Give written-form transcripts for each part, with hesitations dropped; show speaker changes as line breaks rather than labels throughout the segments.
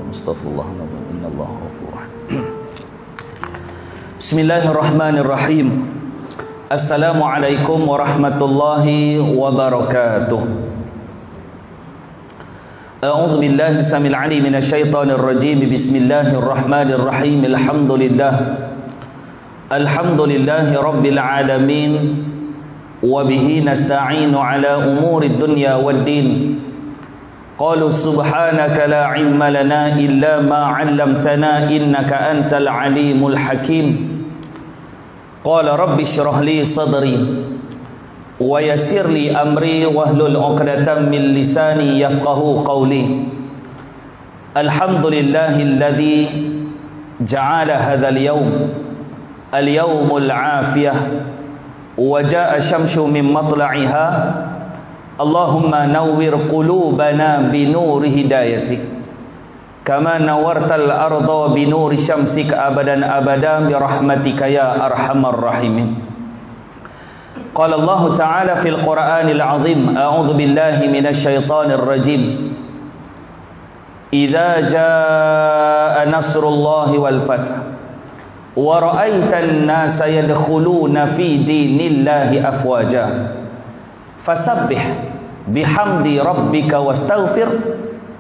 Astaghfirullahaladzim. Innallaha ghafurur rahim. Bismillahirrahmanirrahim. Assalamualaikum warahmatullahi wabarakatuh. A'udzu billahi samil alim minasyaitonir rajim. Bismillahirrahmanirrahim. Alhamdulillahi rabbil alamin. Wa bihi nasta'inu ala umurid dunya waddin. Qalu subhanaka la ilma lana illa ma 'allamtana innaka antal alimul hakim. Qala rabbi shrah li sadri wa yassir li amri wahlul 'uqdatam min lisani yafqahu qawli. Alhamdulillahilladzi ja'ala hadzal yawm al-yawmul 'afiyah wa jaa'a syamsu min matla'iha. Allahumma nawwir qulubana binuri hidayatik kama nawwartal arda binuri syamsika abadan abada birahmatika ya arhamar rahimin. Qala Allah Ta'ala fil Qur'anil azim. A'udzu billahi minasyaitonir rajim. Idza jaa nasrullahi wal fath wa ra'aitan nasa yadkhuluna fi dinillahi afwaja fasabbih bihamdi rabbika wastaghfir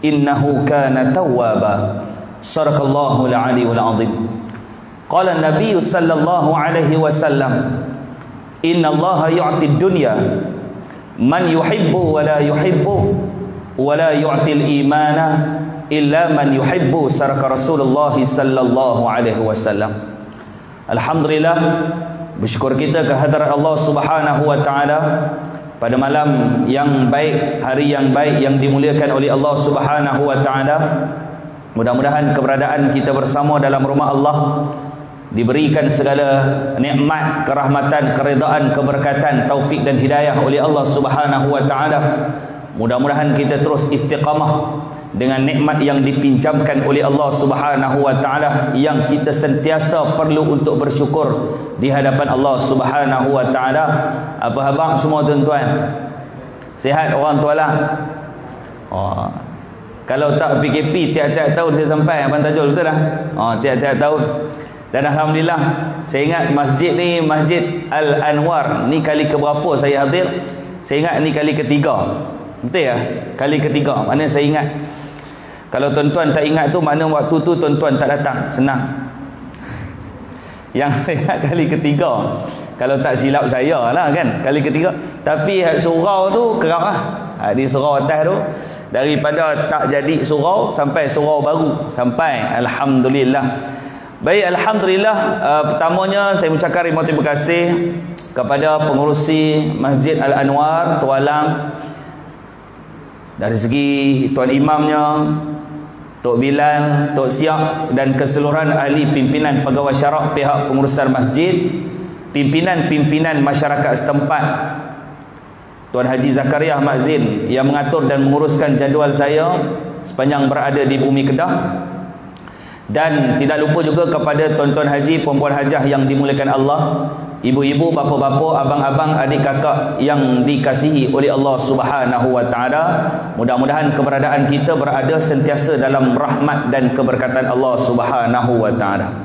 innahu kana tawwaba. Shadaqallahul aliyyul azim. Qala an-nabiy sallallahu alaihi wasallam, innallaha yu'ti ad-dunya man yuhibbu wa la yuhibbu wa la yu'ti al-imana illa man yuhibbu. Sadaqa Rasulullah sallallahu alaihi wasallam. Alhamdulillah, bersyukur kita ke hadirat Allah Subhanahu wa taala pada malam yang baik, hari yang baik yang dimuliakan oleh Allah Subhanahu wa taala. Mudah-mudahan keberadaan kita bersama dalam rumah Allah diberikan segala nikmat, kerahmatan, keredaan, keberkatan, taufik dan hidayah oleh Allah Subhanahu wa taala. Mudah-mudahan kita terus istiqamah dengan nikmat yang dipinjamkan oleh Allah Subhanahu wa taala, yang kita sentiasa perlu untuk bersyukur di hadapan Allah Subhanahu wa taala. Apa khabar semua tuan-tuan? Sihat orang tua lah. Oh. Kalau tak PKP tiap-tiap tahun saya sampai Abang Tajul, betul tak? Oh, tiap-tiap tahun. Dan alhamdulillah, saya ingat masjid ni, Masjid Al-Anwar ni kali keberapa saya hadir? Saya ingat ni kali ketiga. Betul ya? Kali ketiga. Mana saya ingat. Kalau tuan-tuan tak ingat tu, mana waktu tu tuan-tuan tak datang. Senang. Yang saya ingat kali ketiga. Kalau tak silap saya lah kan, kali ketiga. Tapi surau tu kerap lah. Di surau atas tu, daripada tak jadi surau sampai surau baru. Sampai, alhamdulillah. Baik, alhamdulillah. Pertamanya saya mengucapkan terima kasih kepada pengurusi Masjid Al-Anwar Tualang. Dari segi Tuan Imamnya, Tok Bilal, Tok Siak dan keseluruhan ahli pimpinan pegawai syarak pihak pengurusan masjid, pimpinan-pimpinan masyarakat setempat, Tuan Haji Zakaria Ahmad Zin yang mengatur dan menguruskan jadual saya sepanjang berada di bumi Kedah, dan tidak lupa juga kepada tuan-tuan haji, perempuan hajah yang dimuliakan Allah, ibu-ibu, bapa-bapa, abang-abang, adik kakak yang dikasihi oleh Allah Subhanahu wa taala. Mudah-mudahan keberadaan kita berada sentiasa dalam rahmat dan keberkatan Allah Subhanahu wa taala.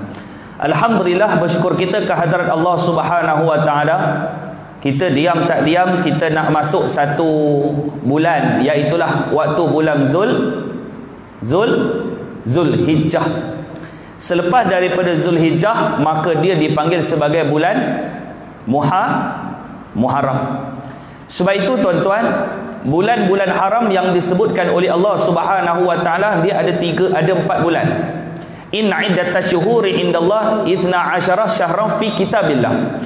Alhamdulillah, bersyukur kita ke hadirat Allah Subhanahu wa taala. Kita diam tak diam, kita nak masuk satu bulan, iaitulah waktu bulan Zulhijjah. Selepas daripada Zulhijjah, maka dia dipanggil sebagai bulan Muharram. Sebab itu tuan-tuan, bulan-bulan haram yang disebutkan oleh Allah Subhanahu wa taala, dia ada 4 bulan. In iddatash syuhuri indallah 12 syahran fi kitabillah.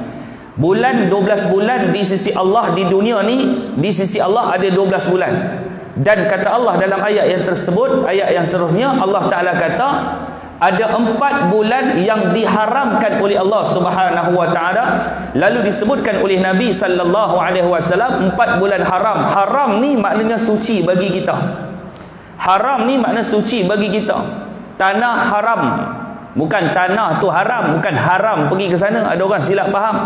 Bulan 12 bulan di sisi Allah di dunia ni, di sisi Allah ada 12 bulan. Dan kata Allah dalam ayat yang tersebut, ayat yang seterusnya, Allah Ta'ala kata ada 4 bulan yang diharamkan oleh Allah Subhanahu wa taala. Lalu disebutkan oleh Nabi sallallahu alaihi wasallam 4 bulan haram. Haram ni maknanya suci bagi kita. Haram ni makna suci bagi kita. Tanah haram. Bukan tanah tu haram, bukan haram pergi ke sana. Ada orang silap faham.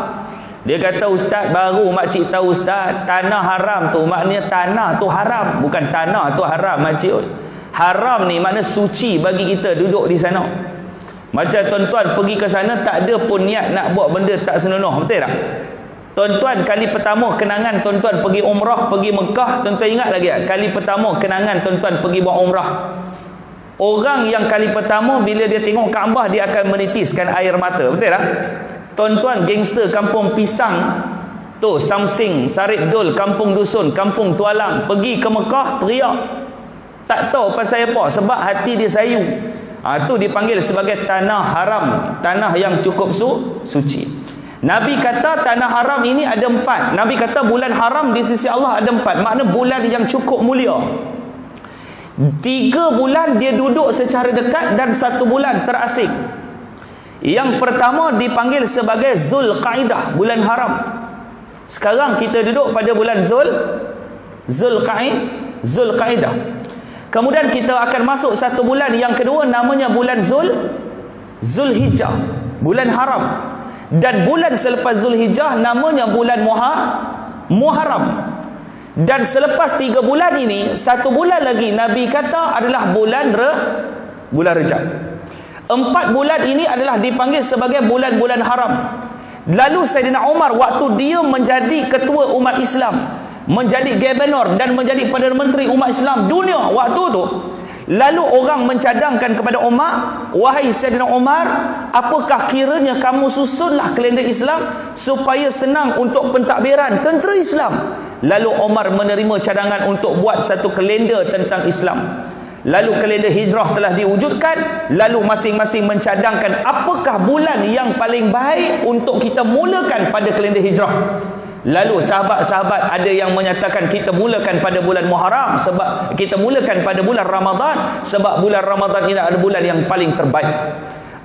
Dia kata, ustaz, baru makcik tahu ustaz, tanah haram tu maknanya tanah tu haram, bukan tanah tu haram makcik. Haram ni makna suci bagi kita duduk di sana. Macam tuan-tuan pergi ke sana tak ada pun niat nak buat benda tak senonoh, betul tak? Tuan-tuan, kali pertama kenangan tuan-tuan pergi umrah, pergi Mekah, tuan-tuan ingat lagi tak? Kali pertama kenangan tuan-tuan pergi buat umrah. Orang yang kali pertama bila dia tengok Kaabah, dia akan menitiskan air mata, betul tak? Tuan-tuan, gangster kampung Pisang tu, Samsing, Sarip Dul, kampung dusun, kampung Tualang, pergi ke Mekah teriak. Tak tahu pasal apa, sebab hati dia sayu. Tu dipanggil sebagai tanah haram, tanah yang cukup suci. Nabi kata tanah haram ini ada 4. Nabi kata bulan haram di sisi Allah ada 4. Makna bulan yang cukup mulia. 3 bulan dia duduk secara dekat dan 1 bulan terasing. Yang pertama dipanggil sebagai Zulqaidah, bulan haram. Sekarang kita duduk pada bulan Zulqaidah. Kemudian kita akan masuk 1 bulan yang kedua, namanya bulan Zulhijjah, bulan haram. Dan bulan selepas Zulhijjah namanya bulan Muharram. Dan selepas 3 bulan ini, 1 bulan lagi Nabi kata adalah bulan Rejab. 4 bulan ini adalah dipanggil sebagai bulan-bulan haram. Lalu Saidina Umar waktu dia menjadi ketua umat Islam, menjadi governor dan menjadi Perdana Menteri umat Islam dunia waktu tu, lalu orang mencadangkan kepada Umar, wahai Saidina Umar, apakah kiranya kamu susunlah kalender Islam supaya senang untuk pentadbiran tentera Islam. Lalu Umar menerima cadangan untuk buat satu kalender tentang Islam. Lalu kalender hijrah telah diwujudkan. Lalu masing-masing mencadangkan apakah bulan yang paling baik untuk kita mulakan pada kalender hijrah. Lalu sahabat-sahabat ada yang menyatakan kita mulakan pada bulan Muharram, sebab kita mulakan pada bulan Ramadan, sebab bulan Ramadan ini adalah bulan yang paling terbaik.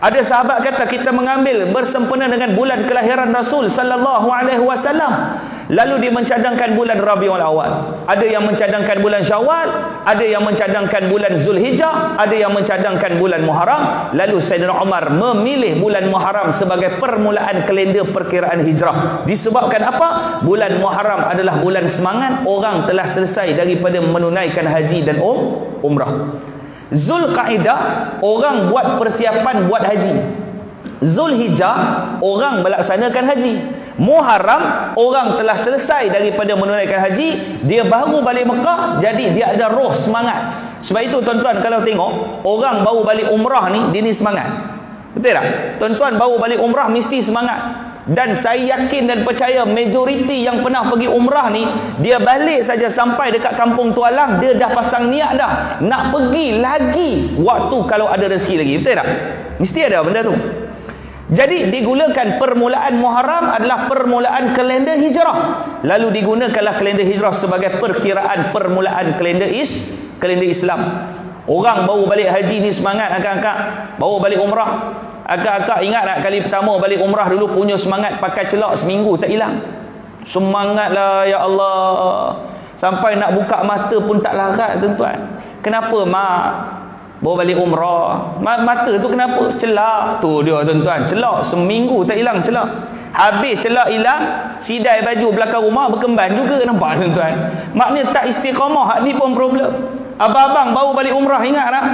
Ada sahabat kata kita mengambil bersempena dengan bulan kelahiran Rasul sallallahu alaihi wasallam. Lalu dia mencadangkan bulan Rabiul Awal. Ada yang mencadangkan bulan Syawal, ada yang mencadangkan bulan Zulhijjah, ada yang mencadangkan bulan Muharram. Lalu Saidina Umar memilih bulan Muharram sebagai permulaan kalender perkiraan hijrah. Disebabkan apa? Bulan Muharram adalah bulan semangat, orang telah selesai daripada menunaikan haji dan umrah. Zulqaidah, orang buat persiapan buat haji. Zulhijjah, orang melaksanakan haji. Muharram, orang telah selesai daripada menunaikan haji, dia baru balik Mekah, jadi dia ada roh semangat. Sebab itu tuan-tuan kalau tengok orang baru balik umrah ni, dia ni semangat. Betul tak? Tuan-tuan baru balik umrah mesti semangat. Dan saya yakin dan percaya majoriti yang pernah pergi umrah ni, dia balik saja sampai dekat kampung Tualang, dia dah pasang niat dah nak pergi lagi waktu kalau ada rezeki lagi. Betul tak? Mesti ada benda tu. Jadi digunakan permulaan Muharram adalah permulaan kalender hijrah. Lalu digunakanlah kalender hijrah sebagai perkiraan permulaan kalender Islam. Orang baru balik haji ni semangat akak-akak, baru balik umrah. Akak-akak ingat tak kali pertama balik umrah dulu punya semangat pakai celak seminggu tak hilang. Semangatlah ya Allah. Sampai nak buka mata pun tak larat tuan-tuan. Kenapa mak? Baru balik umrah. Mata tu kenapa? Celak. Tu dia tuan-tuan, celak seminggu tak hilang celak. Habis celak hilang, sidai baju belakang rumah berkemban juga, nampak tuan-tuan. Maknanya tak istiqamah, hak ni pun problem. Abang-abang baru balik umrah ingat tak?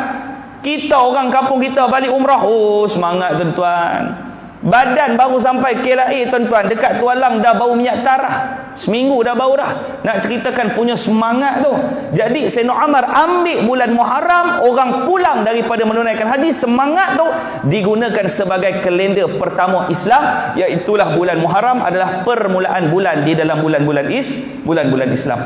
Kita orang kampung kita balik umrah, oh semangat tuan-tuan. Badan baru sampai KLA tuan-tuan, dekat Tualang dah bau minyak tarah. Seminggu dah bau dah. Nak ceritakan punya semangat tu. Jadi Sayyidina Umar ambil bulan Muharram, orang pulang daripada menunaikan haji, semangat tu digunakan sebagai kalender pertama Islam, iaitulah bulan Muharram adalah permulaan bulan di dalam bulan-bulan Islam.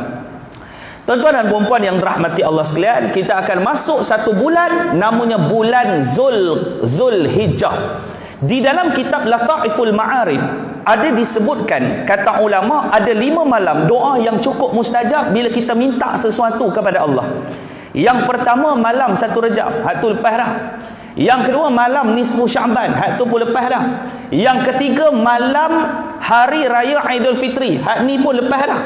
Tuan-tuan dan puan-puan yang dirahmati Allah sekalian, kita akan masuk satu bulan namanya bulan Zulhijjah. Di dalam kitab Lataiful Ma'arif ada disebutkan, kata ulama, ada 5 malam doa yang cukup mustajab bila kita minta sesuatu kepada Allah. Yang pertama malam 1 Rejab, hak tu lepas dah. Yang kedua malam nisfu Syaban, hak tu pun lepas dah. Yang ketiga malam hari raya Aidul Fitri, hak ni pun lepas dah.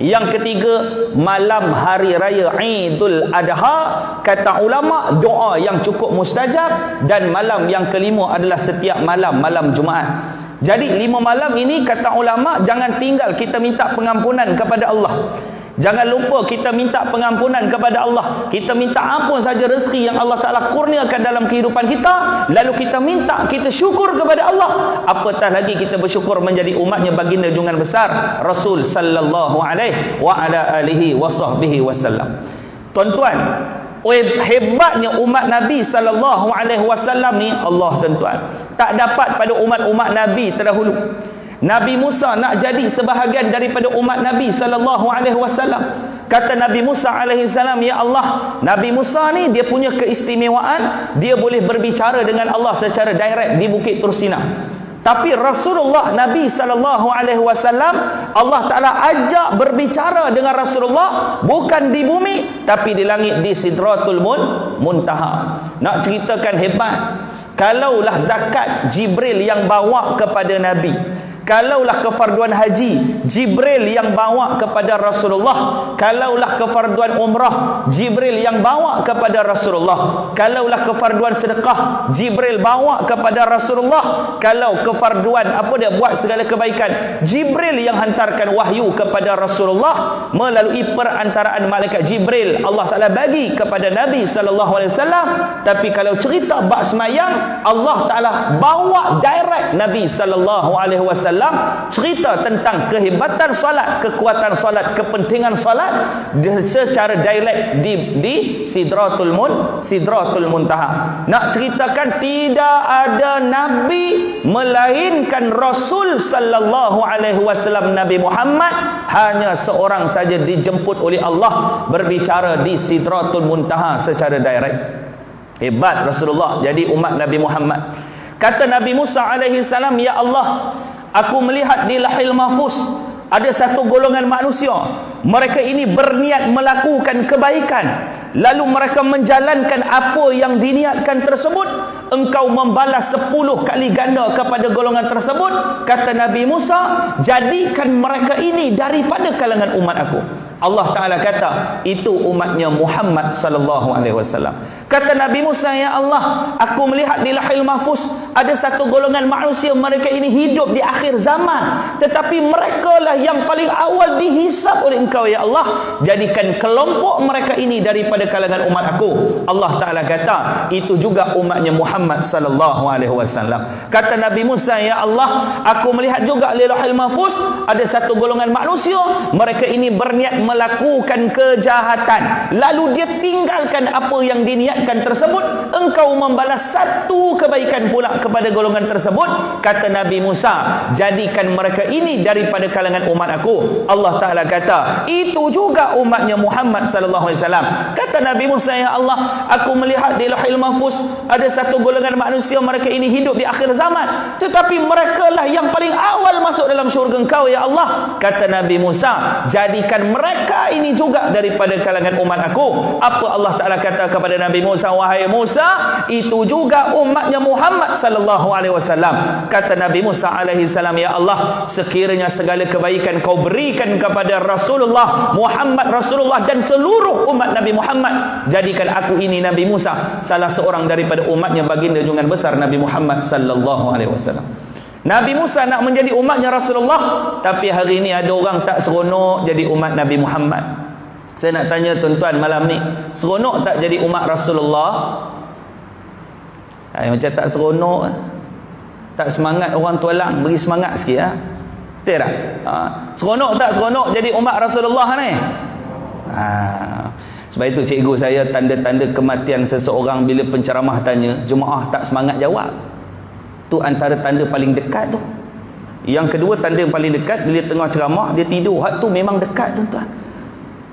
Yang ketiga malam hari raya Idul Adha, kata ulama doa yang cukup mustajab. Dan malam yang kelima adalah setiap malam Jumaat. Jadi 5 malam ini kata ulama jangan tinggal kita minta pengampunan kepada Allah. Jangan lupa kita minta pengampunan kepada Allah. Kita minta ampun saja rezeki yang Allah Ta'ala kurniakan dalam kehidupan kita. Lalu kita minta, kita syukur kepada Allah. Apatah lagi kita bersyukur menjadi umatnya baginda junjungan besar Rasul sallallahu alaihi wa ala alihi wa sahbihi wasallam. Tuan-tuan, hebatnya umat Nabi sallallahu alaihi wasallam ni, Allah tuan-tuan, tak dapat pada umat-umat Nabi terdahulu. Nabi Musa nak jadi sebahagian daripada umat Nabi sallallahu alaihi wasallam. Kata Nabi Musa alaihi salam, ya Allah, Nabi Musa ni dia punya keistimewaan, dia boleh berbicara dengan Allah secara direct di Bukit Tursina. Tapi Rasulullah Nabi sallallahu alaihi wasallam, Allah Taala ajak berbicara dengan Rasulullah bukan di bumi tapi di langit, di Sidratul Muntaha. Nak ceritakan hebat, kalaulah zakat Jibril yang bawa kepada Nabi, kalaulah kefarduan haji Jibril yang bawa kepada Rasulullah, kalaulah kefarduan umrah Jibril yang bawa kepada Rasulullah, kalaulah kefarduan sedekah Jibril bawa kepada Rasulullah, kalau kefarduan apa dia buat segala kebaikan Jibril yang hantarkan wahyu kepada Rasulullah melalui perantaraan malaikat Jibril, Allah Taala bagi kepada Nabi sallallahu alaihi wasallam. Tapi kalau cerita bab sembahyang, Allah Taala bawa direct Nabi sallallahu alaihi wasallam cerita tentang kehebatan solat, kekuatan solat, kepentingan solat secara direct di Sidratul Muntaha. Nak ceritakan tidak ada nabi melainkan Rasul sallallahu alaihi wasallam, Nabi Muhammad hanya seorang saja dijemput oleh Allah berbicara di Sidratul Muntaha secara direct. Hebat Rasulullah jadi umat Nabi Muhammad. Kata Nabi Musa alaihi salam, ya Allah, aku melihat di Lauhul Mahfuz ada satu golongan manusia, mereka ini berniat melakukan kebaikan, lalu mereka menjalankan apa yang diniatkan tersebut, engkau membalas 10 kali ganda kepada golongan tersebut. Kata Nabi Musa, jadikan mereka ini daripada kalangan umat aku. Allah Ta'ala kata, itu umatnya Muhammad sallallahu alaihi wasallam. Kata Nabi Musa, ya Allah, aku melihat di Lauhul Mahfuz ada satu golongan manusia, mereka ini hidup di akhir zaman, tetapi mereka lah yang paling awal dihisab oleh engkau ya Allah. Jadikan kelompok mereka ini daripada kalangan umat aku. Allah Ta'ala kata, itu juga umatnya Muhammad sallallahu alaihi wasallam. Kata Nabi Musa, ya Allah, aku melihat juga di Lauhul Mahfuz ada satu golongan manusia, mereka ini berniat melakukan kejahatan, lalu dia tinggalkan apa yang diniatkan tersebut, engkau membalas satu kebaikan pula kepada golongan tersebut. Kata Nabi Musa, jadikan mereka ini daripada kalangan umat aku. Allah Ta'ala kata, itu juga umatnya Muhammad sallallahu alaihi wasallam. Kata Nabi Musa, ya Allah, aku melihat di Lauhul Mahfuz ada satu golongan manusia, mereka ini hidup di akhir zaman, tetapi mereka lah yang paling awal masuk dalam syurga engkau ya Allah. Kata Nabi Musa, jadikan mereka ini juga daripada kalangan umat aku. Apa Allah Ta'ala kata kepada Nabi Musa, wahai Musa, itu juga umatnya Muhammad sallallahu alaihi wasallam. Kata Nabi Musa alaihi salam, ya Allah, sekiranya segala kebaikan kau berikan kepada Rasulullah Muhammad Rasulullah dan seluruh umat Nabi Muhammad, jadikan aku ini Nabi Musa salah seorang daripada umatnya baginda junjungan besar Nabi Muhammad sallallahu alaihi wasallam. Nabi Musa nak menjadi umatnya Rasulullah, tapi hari ini ada orang tak seronok jadi umat Nabi Muhammad. Saya nak tanya tuan-tuan malam ni, seronok tak jadi umat Rasulullah? Macam tak seronok, tak semangat orang tualang, beri semangat sikit ya. Betul tak? Seronok tak seronok jadi umat Rasulullah ni? Sebab itu cikgu saya, tanda-tanda kematian seseorang bila penceramah tanya, jemaah tak semangat jawab. Tu antara tanda paling dekat tu. Yang kedua, tanda yang paling dekat, bila tengah ceramah dia tidur. Hak tu memang dekat tuan-tuan.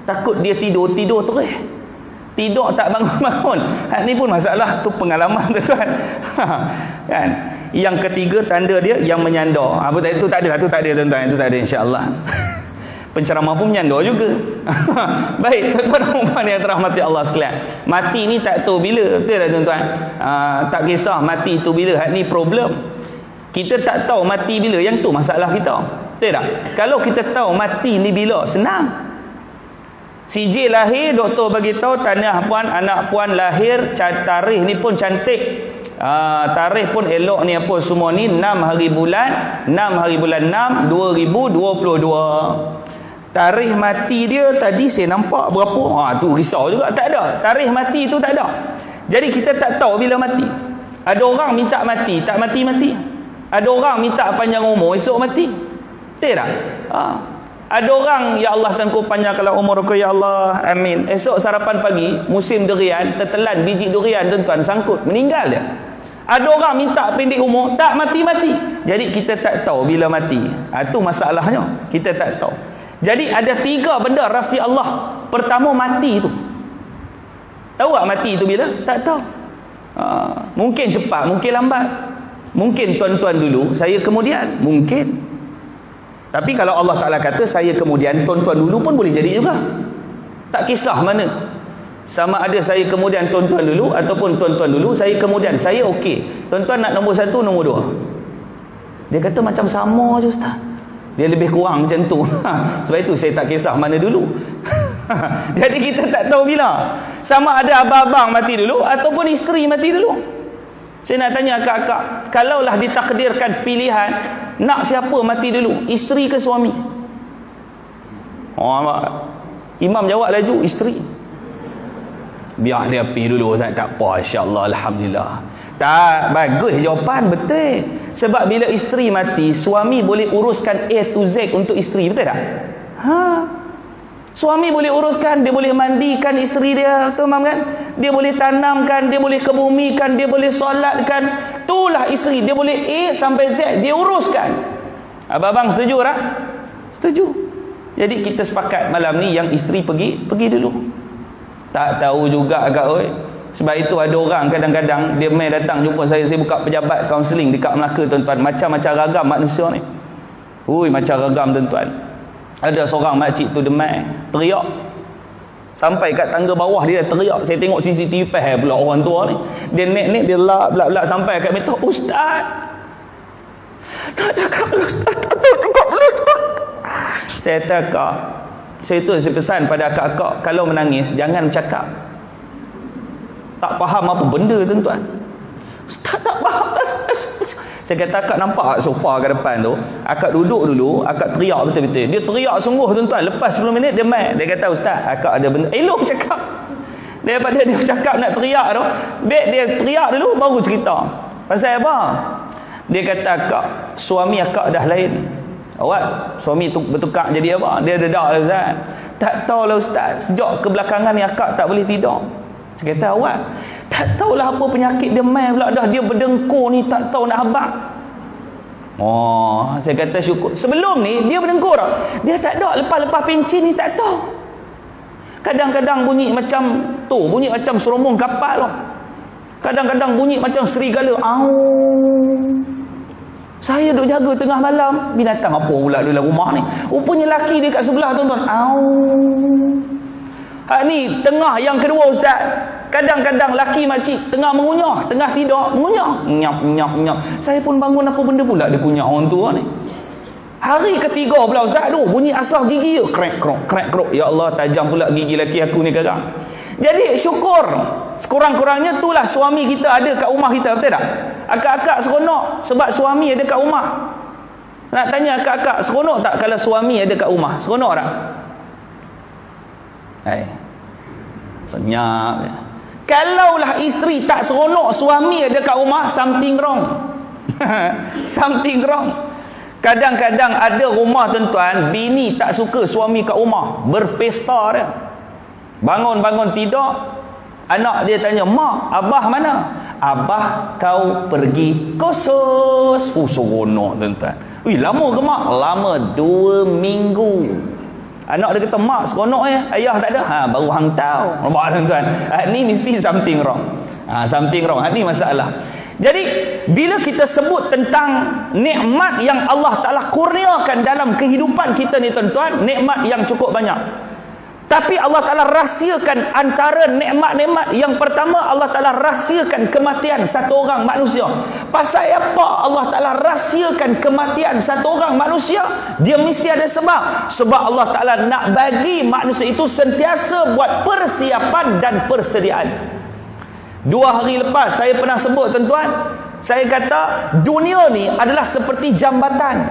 Takut dia tidur terus. Tidur tak bangun-bangun. Hak ni pun masalah, tu pengalaman tuan-tuan. Kan? Yang ketiga, tanda dia yang menyandar. Apa tadi tu tak ada, tuan-tuan. Itu tak ada insya-Allah. Penceramah pun menyandar juga. Baik, tuan-tuan yang terahmati Allah sekalian, mati ni tak tahu bila. Betul tak tuan-tuan? Tak kisah mati tu bila. Hak ni problem. Kita tak tahu mati bila, yang tu masalah kita. Betul tak? Kalau kita tahu mati ni bila, senang. CJ lahir, doktor bagi tahu tanah puan, anak puan lahir, tarikh ni pun cantik. Tarikh pun elok ni apa semua ni, 6 hari bulan 6 2022. Tarikh mati dia tadi saya nampak berapa. Tu risau juga. Tak ada. Tarikh mati tu tak ada. Jadi kita tak tahu bila mati. Ada orang minta mati, tak mati-mati. Ada orang minta panjang umur, esok mati. Betul tak? Ada orang, ya Allah Tuanku panjangkanlah umurku ya Allah, amin. Esok sarapan pagi, musim durian, tertelan biji durian tuan-tuan, sangkut, meninggal dia. Ada orang minta pendek umur, tak mati-mati. Jadi kita tak tahu bila mati. Itu masalahnya, kita tak tahu. Jadi ada 3 benda rahsia Allah. Pertama, mati tu. Tahu tak mati tu bila? Tak tahu. Mungkin cepat, mungkin lambat. Mungkin tuan-tuan dulu, saya kemudian. Mungkin. Tapi kalau Allah Ta'ala kata saya kemudian, tuan-tuan dulu pun boleh jadi juga. Tak kisah mana. Sama ada saya kemudian tuan-tuan dulu, ataupun tuan-tuan dulu, saya kemudian. Saya okey. Tuan-tuan nak nombor 1, nombor 2. Dia kata macam sama je Ustaz. Dia lebih kurang macam tu. Sebab itu saya tak kisah mana dulu. Jadi kita tak tahu bila. Sama ada abang-abang mati dulu, ataupun isteri mati dulu. Saya nak tanya akak-akak, kalaulah ditakdirkan pilihan, nak siapa mati dulu? Isteri ke suami? Imam jawab laju, isteri. Biar dia pergi dulu, tak apa, insya-Allah, alhamdulillah. Tak, bagus jawapan, betul. Sebab bila isteri mati, suami boleh uruskan A to Z untuk isteri, betul tak? Suami boleh uruskan, dia boleh mandikan isteri dia, betul kan? Dia boleh tanamkan, dia boleh kebumikan, dia boleh solatkan. Itulah isteri, dia boleh A sampai Z, dia uruskan. Abang-abang setuju tak? Setuju. Jadi kita sepakat malam ni yang isteri pergi dulu. Tak tahu juga agak oi. Sebab itu ada orang kadang-kadang dia mai datang jumpa saya buka pejabat kaunseling dekat Melaka tuan-tuan, macam-macam ragam manusia ni. Macam ragam tuan-tuan. Ada seorang makcik tu demai, teriak. Sampai kat tangga bawah dia teriak. Saya tengok CCTV pula orang tua ni. Dia naik-naik, dia lap sampai kat meter. Ustaz, nak cakap Ustaz, tak tahu cukup belum. Saya cakap, saya pesan pada akak-akak, kalau menangis jangan bercakap. Tak faham apa benda tuan-tuan. Ustaz tak faham. Saya kata akak nampak sofa ke depan tu, akak duduk dulu, akak teriak betul-betul. Dia teriak sungguh tuan-tuan. Lepas 10 minit dia mai. Dia kata Ustaz, akak ada benda. Elok cakap. Daripada dia cakap nak teriak tu, baik dia teriak dulu baru cerita. Pasal apa? Dia kata akak, suami akak dah lain. Awak, suami tu bertukar jadi apa? Dia dedak Ustaz. Tak tahulah Ustaz, sejak kebelakangan ni akak tak boleh tidur. Saya kata awak, tak tahulah apa penyakit dia mai pula dah, dia berdengkur ni tak tahu nak habaq. Saya kata syukur. Sebelum ni dia berdengkur tau. Dia tak ada, lepas-lepas pencin ni tak tahu. Kadang-kadang bunyi macam tu, bunyi macam seromong kapal tau. Kadang-kadang bunyi macam serigala. Saya duk jaga tengah malam, binatang apa pula dalam rumah ni? Rupanya laki dia kat sebelah tuan-tuan. Ni tengah yang kedua Ustaz. Kadang-kadang laki makcik tengah mengunyah, tengah tidur mengunyah, nyap. Saya pun bangun, apa benda pula dia kunyah orang tua ni. Hari ketiga pula Ustaz, bunyi asah gigi dia, krek krok. Ya Allah, tajam pula gigi laki aku ni sekarang. Jadi syukur, sekurang-kurangnya itulah suami kita ada kat rumah kita, betul tak? Akak-akak seronok sebab suami ada kat rumah. Nak tanya akak-akak, seronok tak kalau suami ada kat rumah? Seronok tak? Senyap. Kalaulah isteri tak seronok suami ada kat rumah, something wrong. Something wrong. Kadang-kadang ada rumah tuan-tuan, bini tak suka suami kat rumah, berpesta dia. Bangun-bangun tidur, anak dia tanya, "Mak, abah mana?" "Abah kau pergi kursus." Seronok tuan-tuan. Lama ke mak? Lama 2 minggu. Anak dia kata, "Mak, seronok ayah tak ada." Baru hang tahu. Nampak tuan-tuan? Ni mesti something wrong. Something wrong. Ni masalah. Jadi, bila kita sebut tentang nikmat yang Allah Ta'ala kurniakan dalam kehidupan kita ni tuan-tuan, nikmat yang cukup banyak. Tapi Allah Ta'ala rahsiakan antara nikmat-nikmat. Yang pertama, Allah Ta'ala rahsiakan kematian satu orang manusia. Pasal apa Allah Ta'ala rahsiakan kematian satu orang manusia? Dia mesti ada sebab. Sebab Allah Ta'ala nak bagi manusia itu sentiasa buat persiapan dan persediaan. 2 hari lepas saya pernah sebut tuan-tuan, saya kata dunia ni adalah seperti jambatan.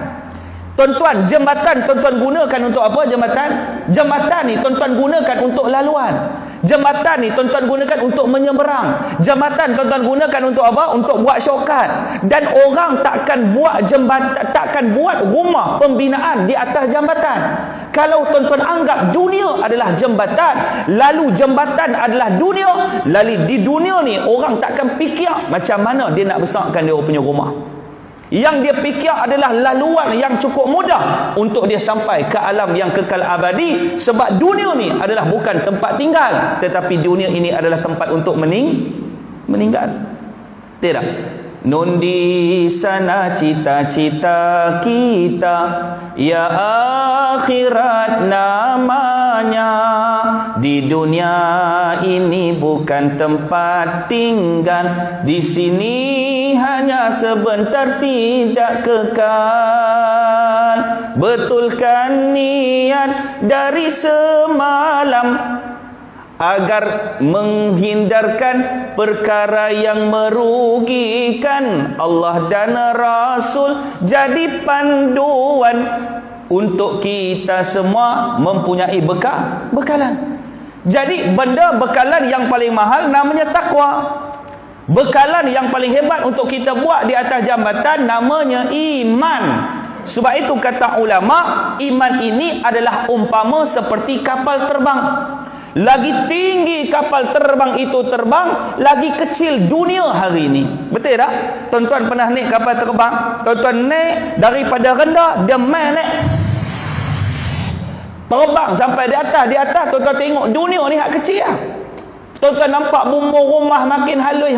Tuan-tuan, jambatan tuan-tuan gunakan untuk apa jambatan? Jambatan ni tuan-tuan gunakan untuk laluan. Jambatan ni tuan-tuan gunakan untuk menyeberang. Jambatan tuan-tuan gunakan untuk apa? Untuk buat syaukat. Dan orang takkan buat jambatan, takkan buat rumah pembinaan di atas jambatan. Kalau tuan-tuan anggap dunia adalah jambatan, lalu jambatan adalah dunia, lalu di dunia ni orang takkan fikir macam mana dia nak besarkan dia punya rumah. Yang dia fikir adalah laluan yang cukup mudah untuk dia sampai ke alam yang kekal abadi. Sebab dunia ni adalah bukan tempat tinggal, tetapi dunia ini adalah tempat untuk meninggal. Tidak? Nun di sana cita-cita kita, ya akhirat namanya. Di dunia ini bukan tempat tinggal, di sini hanya sebentar, tidak kekal. Betulkan niat dari semalam agar menghindarkan perkara yang merugikan Allah dan Rasul. Jadi panduan untuk kita semua mempunyai bekalan. Jadi benda bekalan yang paling mahal namanya takwa. Bekalan yang paling hebat untuk kita buat di atas jambatan namanya iman. Sebab itu kata ulama, iman ini adalah umpama seperti kapal terbang. Lagi tinggi kapal terbang itu terbang, lagi kecil dunia hari ini. Betul tak? Tuan-tuan pernah naik kapal terbang? Tuan-tuan naik daripada rendah, dia main naik terbang sampai di atas, tuan-tuan tengok dunia ni hak kecil lah. Tuan-tuan nampak bumbu rumah makin halus,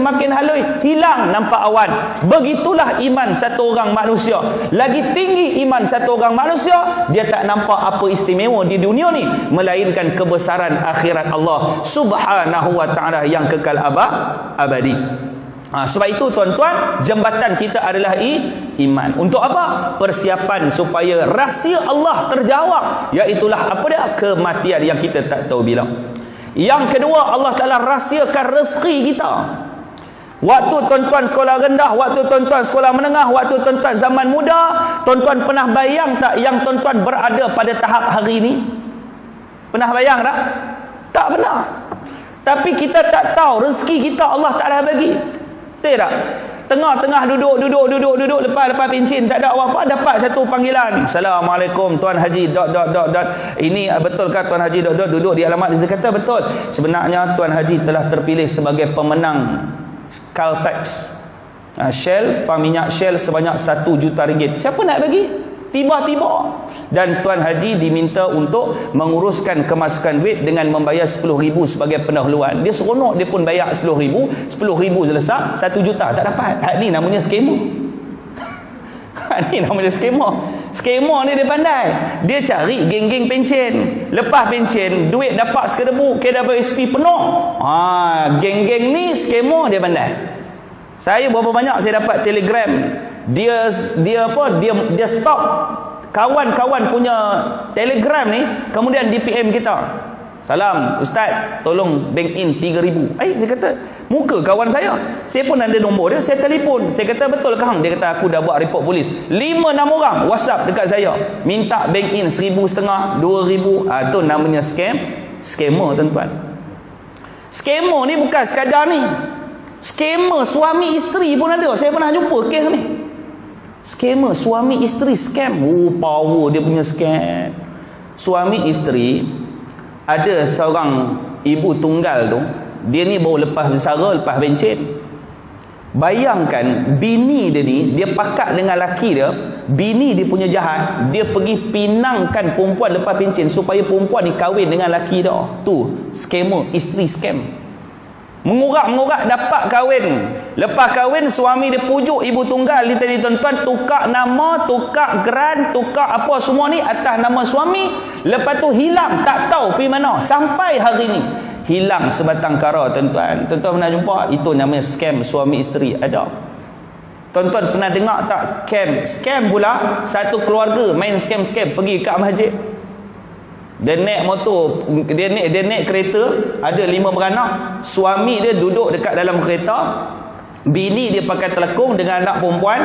hilang nampak awan. Begitulah iman satu orang manusia. Lagi tinggi iman satu orang manusia, dia tak nampak apa istimewa di dunia ni, melainkan kebesaran akhirat Allah Subhanahu wa ta'ala yang kekal abadi. Sebab itu tuan-tuan, jambatan kita adalah iman. Untuk apa? Persiapan supaya rahsia Allah terjawab, iaitulah apa dia? Kematian yang kita tak tahu bila. Yang kedua, Allah Ta'ala rahsiakan rezeki kita. Waktu tuan-tuan sekolah rendah, waktu tuan-tuan sekolah menengah, waktu tuan-tuan zaman muda, tuan-tuan pernah bayang tak yang tuan-tuan berada pada tahap hari ini? Pernah bayang tak? Tak pernah. Tapi kita tak tahu rezeki kita Allah Ta'ala bagi. Betul tak? Tengah-tengah duduk lepas pencin tak ada apa-apa, dapat satu panggilan. Assalamualaikum Tuan Haji ... Ini betulkah Tuan Haji ... duduk di alamat dia kata betul. Sebenarnya Tuan Haji telah terpilih sebagai pemenang Caltex Shell, pam minyak Shell sebanyak 1 juta ringgit. Siapa nak bagi? Tiba-tiba. Dan Tuan Haji diminta untuk menguruskan kemasukan duit dengan membayar 10,000 sebagai pendahuluan. Dia seronok, dia pun bayar 10,000 selesai, 1 juta tak dapat. Ni namanya skema. Ni namanya skema. Skema ni dia pandai. Dia cari geng-geng pencen. Lepas pencen, duit dapat sekedebu, KWSP penuh. Geng-geng ni skema dia pandai. Saya berapa banyak saya dapat telegram. Dia stop kawan-kawan punya telegram ni, kemudian di PM kita. Salam Ustaz, tolong bank in 3,000. Dia kata, muka kawan saya pun ada nombor dia, saya telefon. Saya kata, betul ke hang? Dia kata, aku dah buat report polis. 5-6 orang WhatsApp dekat saya, minta bank in 1,500, 2,000. Tu namanya skema tuan-tuan. Skema ni bukan sekadar ni. Skema suami isteri pun ada. Saya pernah jumpa kes ni. Skema suami isteri scam. Power dia punya scam. Suami isteri, ada seorang ibu tunggal tu, dia ni baru lepas bersara, lepas bencin. Bayangkan bini dia ni, dia pakat dengan laki dia. Bini dia punya jahat, dia pergi pinangkan perempuan lepas bencin supaya perempuan ni kahwin dengan laki dia. Tu skema isteri scam. Mengurak-mengurak dapat kahwin. Lepas kahwin, suami dia pujuk ibu tunggal ni tadi tuan-tuan, tukar nama, tukar geran, tukar apa semua ni atas nama suami. Lepas tu hilang, tak tahu pergi mana sampai hari ni. Hilang sebatang kara tuan-tuan. Tuan-tuan pernah jumpa? Itu namanya scam suami isteri. Ada. Tuan-tuan pernah dengar tak scam pula satu keluarga main scam pergi kat masjid. Dia naik motor, dia naik kereta, ada 5 beranak. Suami dia duduk dekat dalam kereta, Bini dia pakai telekung dengan anak perempuan,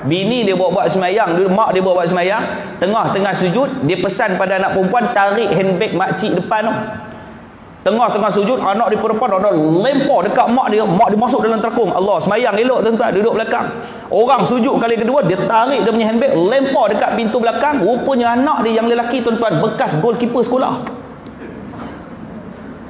bini dia buat semayang, mak dia buat semayang, tengah-tengah sujud dia pesan pada anak perempuan, tarik handbag makcik depan tu. Tengah-tengah sujud, anak dia perempuan ada lempar dekat mak dia masuk dalam telekung. Allah, semayang elok tuan-tuan, duduk belakang. Orang sujud kali kedua, dia tarik dia punya handbag, lempar dekat pintu belakang. Rupanya anak dia yang lelaki tuan-tuan, bekas goalkeeper sekolah.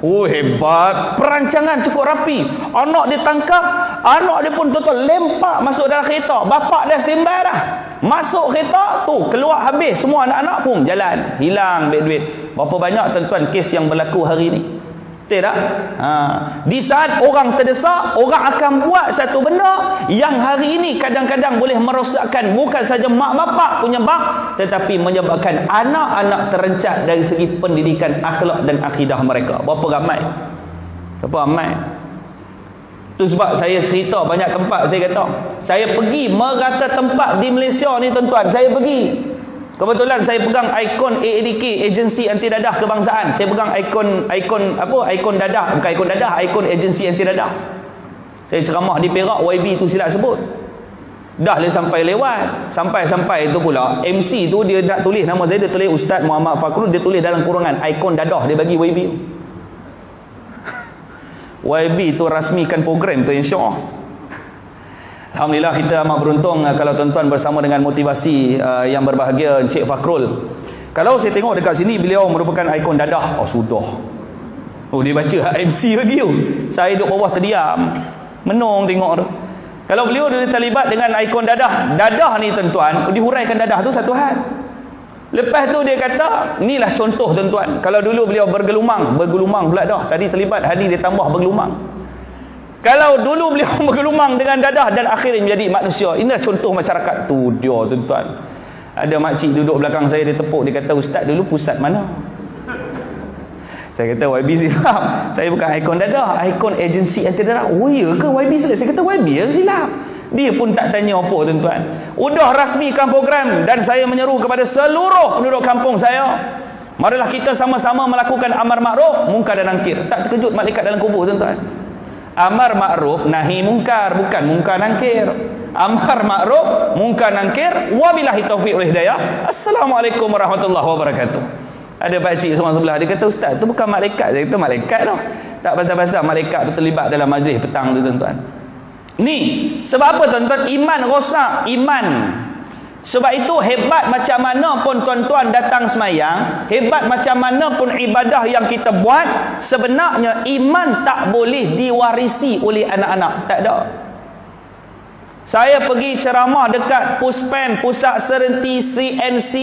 Oh, hebat. Perancangan cukup rapi. Anak dia tangkap, anak dia pun tuan-tuan lempar masuk dalam kereta. Bapak dah standby dah. Masuk kereta tu, keluar habis. Semua anak-anak pun jalan, hilang duit. Berapa banyak tuan-tuan kes yang berlaku hari ni? Betul tak? Di saat orang terdesak, orang akan buat satu benda yang hari ini kadang-kadang boleh merosakkan bukan saja mak bapak punya bab, tetapi menyebabkan anak-anak terencat dari segi pendidikan akhlak dan akidah mereka. Berapa ramai? Itu sebab saya cerita banyak tempat. Saya kata saya pergi merata tempat di Malaysia ni tuan-tuan. Saya pergi, kebetulan saya pegang ikon AADK, Agensi Anti Dadah Kebangsaan. Saya pegang ikon dadah, bukan ikon dadah, ikon Agensi Anti Dadah. Saya ceramah di Perak, YB tu silap sebut. Dah le sampai lewat. Sampai tu pula MC tu dia nak tulis nama saya, dia tulis Ustaz Muhammad Fakrul, dia tulis dalam kurungan ikon dadah, dia bagi YB. YB tu rasmikan program tu, insya-Allah. Alhamdulillah, kita amat beruntung kalau tuan-tuan bersama dengan motivasi yang berbahagia Encik Fakrul. Kalau saya tengok dekat sini beliau merupakan ikon dadah. Oh, sudah. Oh, dia baca MC lagi tu. Saya duduk bawah terdiam, menung tengok tu. Kalau beliau dia terlibat dengan ikon dadah. Dadah ni tuan-tuan, dihuraikan dadah tu satu hal. Lepas tu dia kata, inilah contoh tuan-tuan. Kalau dulu beliau bergelumang pula dah. Tadi terlibat, hari dia tambah bergelumang. Kalau dulu beliau bergelumang dengan dadah dan akhirnya menjadi manusia. Inilah contoh masyarakat tu dia tuan-tuan. Ada makcik duduk belakang saya, dia tepuk, dia kata, Ustaz dulu pusat mana? Saya kata YB silap. Saya bukan ikon dadah, ikon Agensi Anti Dadah. Oh ya ke YB silap? Saya kata YB yang silap. Dia pun tak tanya apa tuan-tuan. Udah rasmikan program dan saya menyeru kepada seluruh penduduk kampung saya, marilah kita sama-sama melakukan amar makruf, munkar dan nakir. Tak terkejut malaikat dalam kubur tuan-tuan. Amar makruf nahi mungkar, bukan munkar nakir. Amar makruf, munkar nakir. Wabillahi taufiq wal hidayah. Assalamualaikum warahmatullahi wabarakatuh. Ada pakcik seorang sebelah, dia kata, Ustaz tu bukan malaikat. Saya kata malaikat tu. Tak pasal-pasal malaikat tu terlibat dalam majlis petang tu tuan-tuan. Ni sebab apa tuan-tuan? Iman rosak, iman. Sebab itu hebat macam mana pun tuan-tuan datang semayang, hebat macam mana pun ibadah yang kita buat, sebenarnya iman tak boleh diwarisi oleh anak-anak. Tak ada. Saya pergi ceramah dekat Puspen, Pusat Serenti CNC.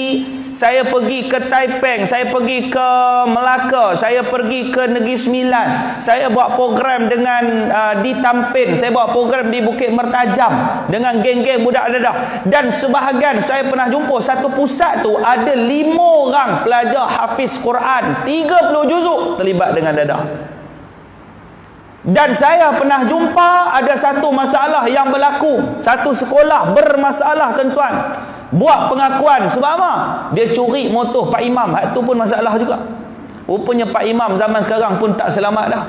Saya pergi ke Taiping, saya pergi ke Melaka, saya pergi ke Negeri Sembilan. Saya buat program dengan di Tampin, saya buat program di Bukit Mertajam dengan geng-geng budak dadah. Dan sebahagian saya pernah jumpa satu pusat tu ada 5 orang pelajar hafiz Quran, 30 juzuk terlibat dengan dadah. Dan saya pernah jumpa ada satu masalah yang berlaku. Satu sekolah bermasalah tuan-tuan. Buat pengakuan. Sebab apa? Dia curi motor Pak Imam. Itu pun masalah juga. Rupanya Pak Imam zaman sekarang pun tak selamat dah.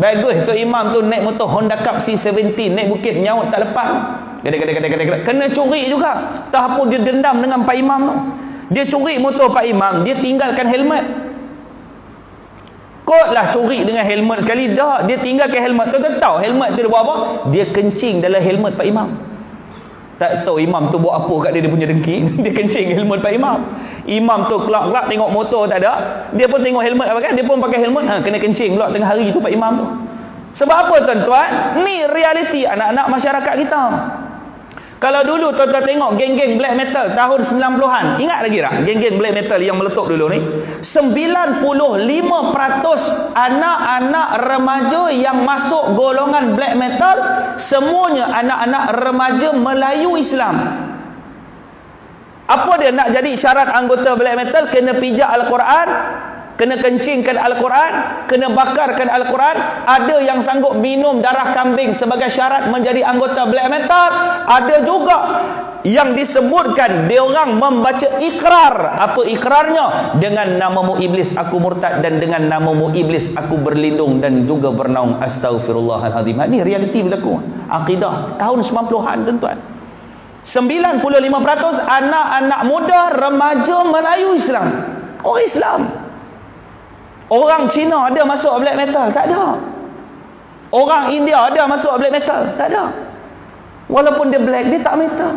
Bagus tu Imam tu naik motor Honda Cup C70, naik bukit nyaut tak lepas. Kadang-kadang kena curi juga. Tak apa dia dendam dengan Pak Imam tu. Dia curi motor Pak Imam, dia tinggalkan helmet. Kotlah curi dengan helmet sekali dah, dia tinggalkan helmet. Tuan-tuan tahu helmet tu dia buat apa? Dia kencing dalam helmet Pak Imam. Tak tahu Imam tu buat apa kat dia punya dengki. Dia kencing helmet Pak Imam. Imam tu kelak-kelak tengok motor tak ada, dia pun tengok helmet apa kan, dia pun pakai helmet, kena kencing pula tengah hari tu Pak Imam tu. Sebab apa tuan-tuan? Ni realiti anak-anak masyarakat kita. Kalau dulu tuan-tuan tengok geng-geng black metal tahun 90-an, ingat lagi tak geng-geng black metal yang meletup dulu ni? 95% anak-anak remaja yang masuk golongan black metal semuanya anak-anak remaja Melayu Islam. Apa dia nak jadi syarat anggota black metal? Kena pijak Al-Quran, kena kencingkan Al-Quran, kena bakarkan Al-Quran. Ada yang sanggup minum darah kambing sebagai syarat menjadi anggota black metal. Ada juga yang disebutkan dia orang membaca ikrar. Apa ikrarnya? Dengan namamu iblis aku murtad, dan dengan namamu iblis aku berlindung dan juga bernaung. Astaghfirullahaladzim. Ini realiti berlaku. Akidah tahun 90-an tuan-tuan. 95% anak-anak muda remaja Melayu Islam. Orang Islam. Orang Cina ada masuk black metal? Tak ada. Orang India ada masuk black metal? Tak ada. Walaupun dia black, dia tak metal.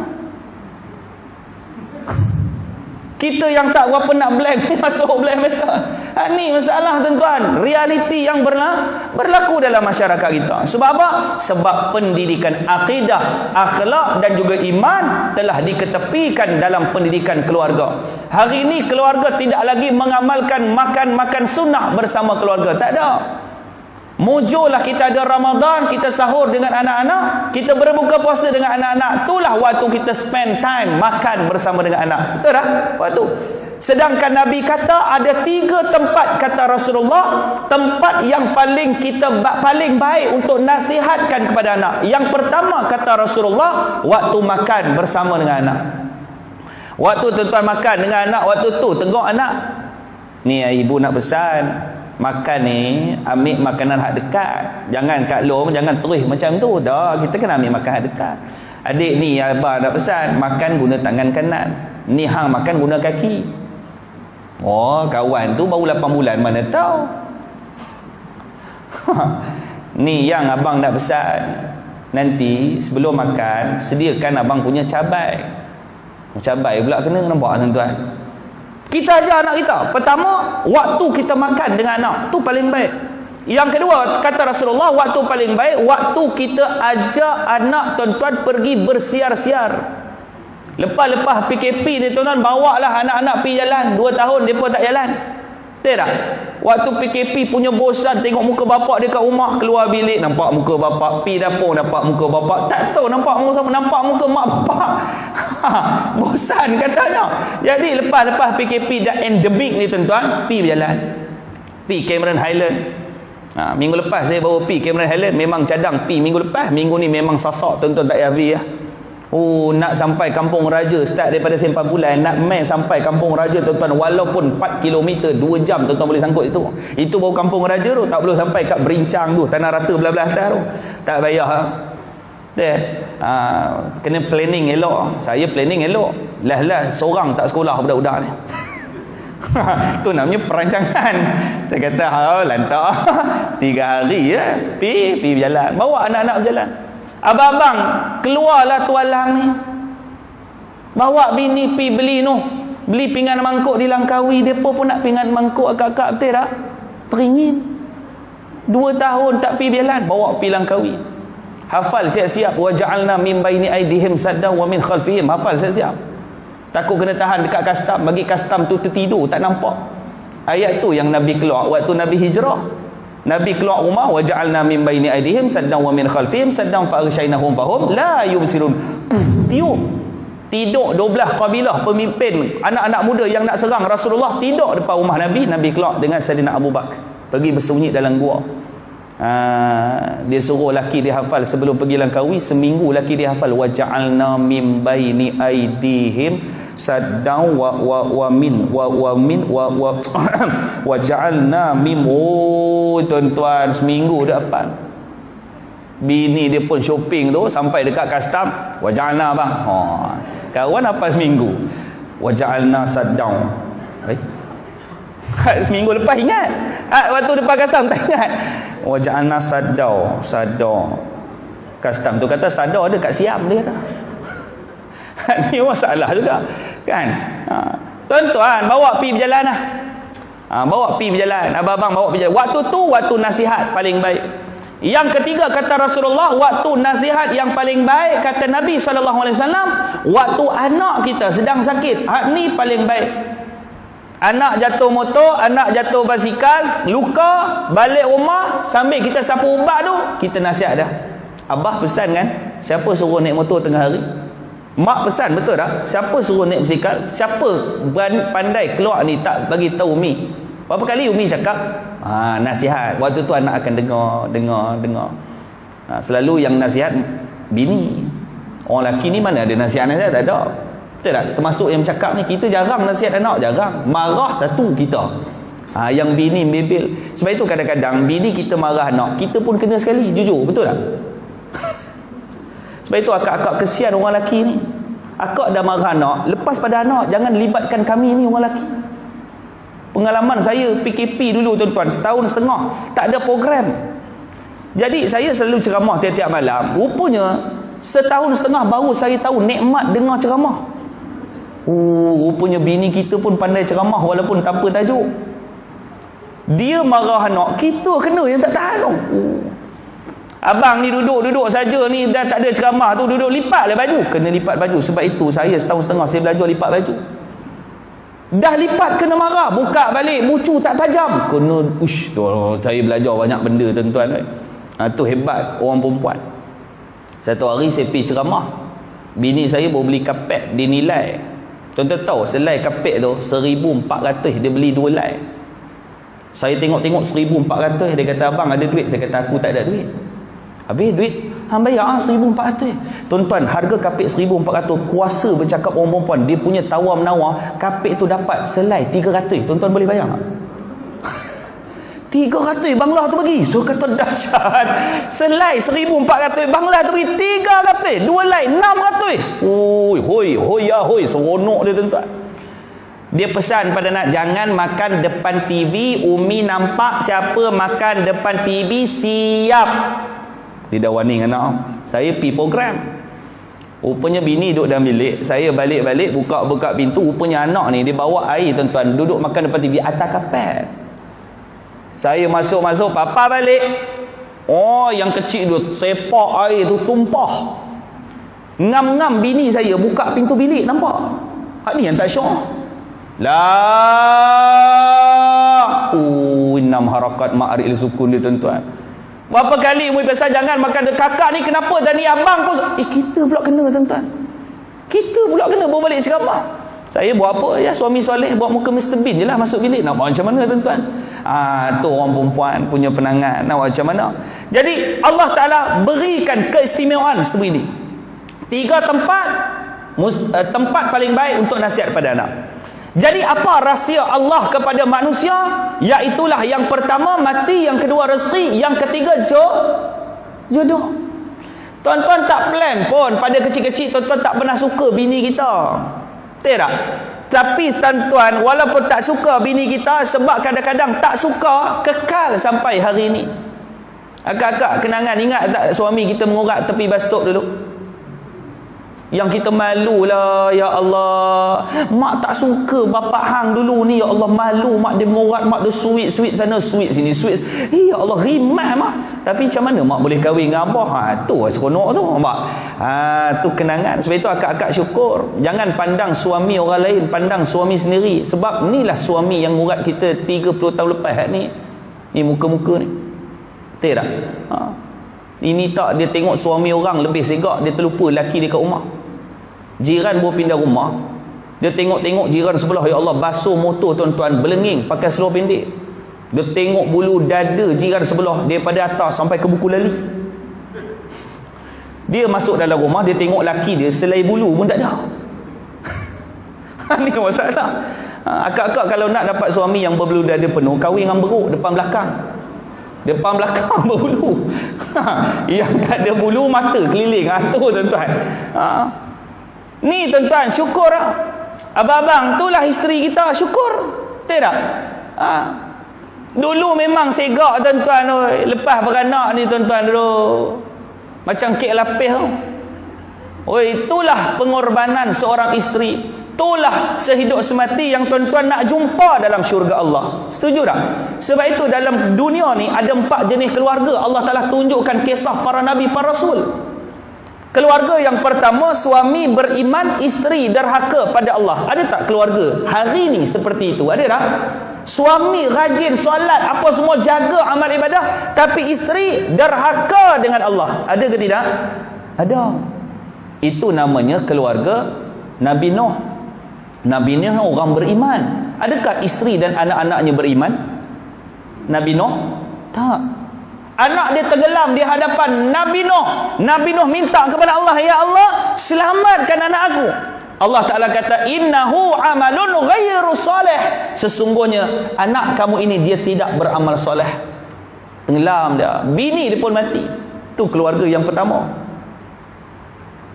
Kita yang tak berapa nak black ni masuk black metal. Ni masalah tuan-tuan. Realiti yang berlaku dalam masyarakat kita. Sebab apa? Sebab pendidikan akidah, akhlak dan juga iman telah diketepikan dalam pendidikan keluarga. Hari ini keluarga tidak lagi mengamalkan makan sunnah bersama keluarga. Tak ada. Mujurlah kita ada Ramadan, kita sahur dengan anak-anak, kita berbuka puasa dengan anak-anak. Itulah waktu kita spend time makan bersama dengan anak. Betul tak? Waktu. Sedangkan Nabi kata ada 3 tempat, kata Rasulullah, tempat yang paling baik untuk nasihatkan kepada anak. Yang pertama kata Rasulullah, waktu makan bersama dengan anak. Waktu tuan-tuan makan dengan anak, waktu tu tengok anak, ni ibu nak pesan, makan ni ambil makanan hak dekat, jangan kat lom, jangan terus macam tu dah. Kita kena ambil makan hak dekat. Adik ni abang nak pesan, makan guna tangan kanan, ni hang makan guna kaki. Oh, kawan tu baru 8 bulan mana tahu. Ni yang abang nak pesan, nanti sebelum makan sediakan abang punya cabai. Cabai pula kena, nampak tuan-tuan. Kita ajar anak kita. Pertama, waktu kita makan dengan anak tu paling baik. Yang kedua, kata Rasulullah, waktu paling baik waktu kita ajak anak tuan-tuan pergi bersiar-siar. Lepas-lepas PKP ni tuan-tuan, bawalah anak-anak pergi jalan. 2 tahun mereka tak jalan. Betul tak? Waktu PKP punya bosan tengok muka bapak dia kat rumah, keluar bilik nampak muka bapak, pergi dapur nampak muka bapak, tak tahu nampak muka mak bapak. Bosan katanya. Jadi lepas PKP dah endemik ni tuan-tuan, pergi berjalan. Pergi Cameron Highland. Minggu lepas saya baru pergi Cameron Highland, memang cadang pergi minggu lepas. Minggu ni memang sasak tuan-tuan, tak payah pergi ya. Nak sampai Kampung Raja, start daripada Sempang Bulan, nak main sampai Kampung Raja tuan-tuan, walaupun 4 km 2 jam tuan-tuan boleh sangkut itu. Itu baru Kampung Raja tu, tak perlu sampai kat Berincang tu, Tanah Rata belah-belah atas tu. Tak payah. Kena planning elok. Saya planning elok. Lah seorang tak sekolah budak-budak ni. Tu namanya perancangan. Saya kata lantak 3 hari ya, pergi berjalan, bawa anak-anak berjalan. Abang-abang keluarlah tualang ni, bawa bini pergi beli pinggan mangkuk di Langkawi. Depa pun nak pinggan mangkuk akak-akak, betul tak? Teringin 2 tahun tak pergi berjalan, bawa pergi Langkawi. Hafal siap-siap, wa ja'alna min baini aidihim saddan wa min khalfihim. Hafal siap-siap. Takut kena tahan dekat custom, bagi custom tu tertidur, tak nampak. Ayat tu yang Nabi keluar waktu Nabi hijrah. Nabi keluar rumah, wa ja'alna min baini aidihim saddan wa min khalfihim saddan fa aghshaynahum fahum la yubsirun. Tidur 12 kabilah pemimpin anak-anak muda yang nak serang Rasulullah tidur depan rumah Nabi. Nabi keluar dengan Saidina Abu Bakar, pergi bersembunyi dalam gua. Dia suruh laki dia hafal sebelum pergi Langkawi, seminggu laki dia hafal, wa ja'alna min baini aidihim saddan wa min wa ja'alna min. Tuan-tuan, seminggu dah hafal. Bini dia pun shopping tu sampai dekat custom, wa ja'alna bang. Kawan apa seminggu, wa ja'alna saddan. Seminggu lepas ingat. Waktu depan custom tak ingat. Wa ja'alna saddaw. Custom tu kata saddaw ada kat Siam, dia kata. Ni masalah juga kan. Tuan-tuan bawa pergi berjalan lah. Bawa pergi berjalan. Abang-abang bawa pergi berjalan. Waktu tu waktu nasihat paling baik. Yang ketiga kata Rasulullah, waktu nasihat yang paling baik kata Nabi SAW, waktu anak kita sedang sakit. Ni paling baik. Anak jatuh motor, anak jatuh basikal, luka, balik rumah, sambil kita sapu ubat tu, kita nasihat dah. Abah pesan kan, siapa suruh naik motor tengah hari? Mak pesan, betul tak? Siapa suruh naik basikal? Siapa pandai keluar ni tak bagi tahu Umi? Berapa kali Umi cakap? Nasihat. Waktu tu anak akan dengar. Selalu yang nasihat bini. Orang lelaki ni mana ada nasihat-nasihat? Tak ada. Betul tak? Termasuk yang cakap ni, kita jarang nasihat anak, jarang. Marah satu kita. Yang bini bebel. Sebab itu kadang-kadang bini kita marah anak, kita pun kena sekali, jujur, betul tak? Sebab itu akak-akak kesian orang lelaki ni. Akak dah marah anak, lepas pada anak, jangan libatkan kami ni orang lelaki. Pengalaman saya PKP dulu tuan-tuan, setahun setengah tak ada program. Jadi saya selalu ceramah tiap-tiap malam. Rupanya setahun setengah baru saya tahu nikmat dengar ceramah. Rupanya bini kita pun pandai ceramah walaupun tanpa tajuk. Dia marah anak, kita kena yang tak tahan tu. Abang ni duduk saja ni, dah tak ada ceramah tu, duduk lipatlah baju. Kena lipat baju. Sebab itu saya setahun setengah saya belajar lipat baju. Dah lipat kena marah, buka balik bucu tak tajam, kena tu, saya belajar banyak benda tuan-tuan. Tu hebat orang perempuan. Satu hari saya pergi ceramah, bini saya baru beli kapet, dia nilai. Tuan-tuan tahu selai kapet tu 1,400, dia beli 2 lai. Saya tengok-tengok 1,400, dia kata abang ada duit, saya kata aku tak ada duit. Habis duit hang bayar 1,400. Tuan-tuan, harga kapet 1,400, kuasa bercakap orang perempuan, dia punya tawar menawar, kapet tu dapat selai 300. Tuan-tuan boleh bayar tak? 300 banglah tu bagi. So kata dahsyat. Selai 1,400, banglah tu bagi 300, 2 lai 600. Hoi, seronok dia tuan-tuan. Dia pesan pada nak, jangan makan depan TV, Umi nampak siapa makan depan TV siap. Dia dah warning anak. Saya pergi program. Rupanya bini duduk dalam bilik, saya balik-balik buka pintu, rupanya anak ni dia bawa air tuan-tuan, duduk makan depan TV atas kapet. Saya masuk, papa balik. Yang kecil tu sepak air tu tumpah. Ngam-ngam bini saya buka pintu bilik, nampak. Ni yang tak syok. 6 harakat ma'aril sukun dia tuan-tuan. Berapa kali Umi pesan jangan makan kakak ni, kenapa tadi abang pun kita pula kena tuan-tuan. Kita pula kena bawa balik ceramah. Saya buat apa? Ya, suami soleh buat muka Mr. Bean je lah masuk bilik. Nak buat macam mana tuan-tuan? Tu orang perempuan punya penangan. Nak buat macam mana? Jadi Allah Ta'ala berikan keistimewaan sebegini. 3 tempat paling baik untuk nasihat pada anak. Jadi apa rahsia Allah kepada manusia? Iaitulah yang pertama mati, yang kedua rezeki, yang ketiga jodoh. Tuan-tuan tak plan pun pada kecil-kecil, tuan-tuan tak pernah suka bini kita. Tak? Tapi tuan-tuan, walaupun tak suka bini kita, sebab kadang-kadang tak suka, kekal sampai hari ini. Akak-akak kenangan, ingat tak suami kita mengorak tepi bas stop dulu? Yang kita malu lah, ya Allah, mak tak suka bapak hang dulu ni, ya Allah, malu mak dia mengorat, mak dia sweet sana, sweet sini, sweet. Ya Allah, rimat mak. Tapi macam mana mak boleh kahwin dengan abah? Tu seronok tu mak. Tu kenangan. Sebab itu akak-akak syukur, jangan pandang suami orang lain, pandang suami sendiri. Sebab inilah suami yang mengorat kita 30 tahun lepas ni muka-muka ni. Betul tak? Ini tak, dia tengok suami orang lebih segak, dia terlupa laki dia kat rumah. Jiran baru pindah rumah, dia tengok-tengok jiran sebelah, ya Allah, basuh motor tuan-tuan, belenging, pakai seluar pendek. Dia tengok bulu dada jiran sebelah daripada atas sampai ke buku lali. Dia masuk dalam rumah, dia tengok laki dia selai bulu pun tak ada. Ni masalah. Akak-akak kalau nak dapat suami yang berbulu dada penuh, kahwin dengan beruk depan belakang berbulu. Yang tak ada bulu, mata keliling. Tu tuan-tuan. Ni tuan-tuan, syukur lah. Abang-abang, itulah isteri kita, syukur. Tak? Dulu memang segak tuan-tuan. Lepas beranak ni tuan-tuan dulu, macam kek lapis tu. Itulah pengorbanan seorang isteri. Itulah sehidup semati yang tuan-tuan nak jumpa dalam syurga Allah. Setuju tak? Sebab itu dalam dunia ni ada 4 jenis keluarga. Allah Ta'ala tunjukkan kisah para Nabi, para Rasul. Keluarga yang pertama, suami beriman, isteri derhaka pada Allah. Ada tak keluarga hari ni seperti itu? Ada tak? Suami rajin solat, apa semua, jaga amal ibadah, tapi isteri derhaka dengan Allah. Ada ke tidak? Ada. Itu namanya keluarga Nabi Nuh. Nabi Nuh orang beriman. Adakah isteri dan anak-anaknya beriman? Nabi Nuh? Tak. Anak dia tenggelam di hadapan Nabi Nuh. Nabi Nuh minta kepada Allah, ya Allah, selamatkan anak aku. Allah Ta'ala kata, innahu amalun ghairu salih. Sesungguhnya anak kamu ini dia tidak beramal soleh. Tenggelam dia. Bini dia pun mati. Itu keluarga yang pertama.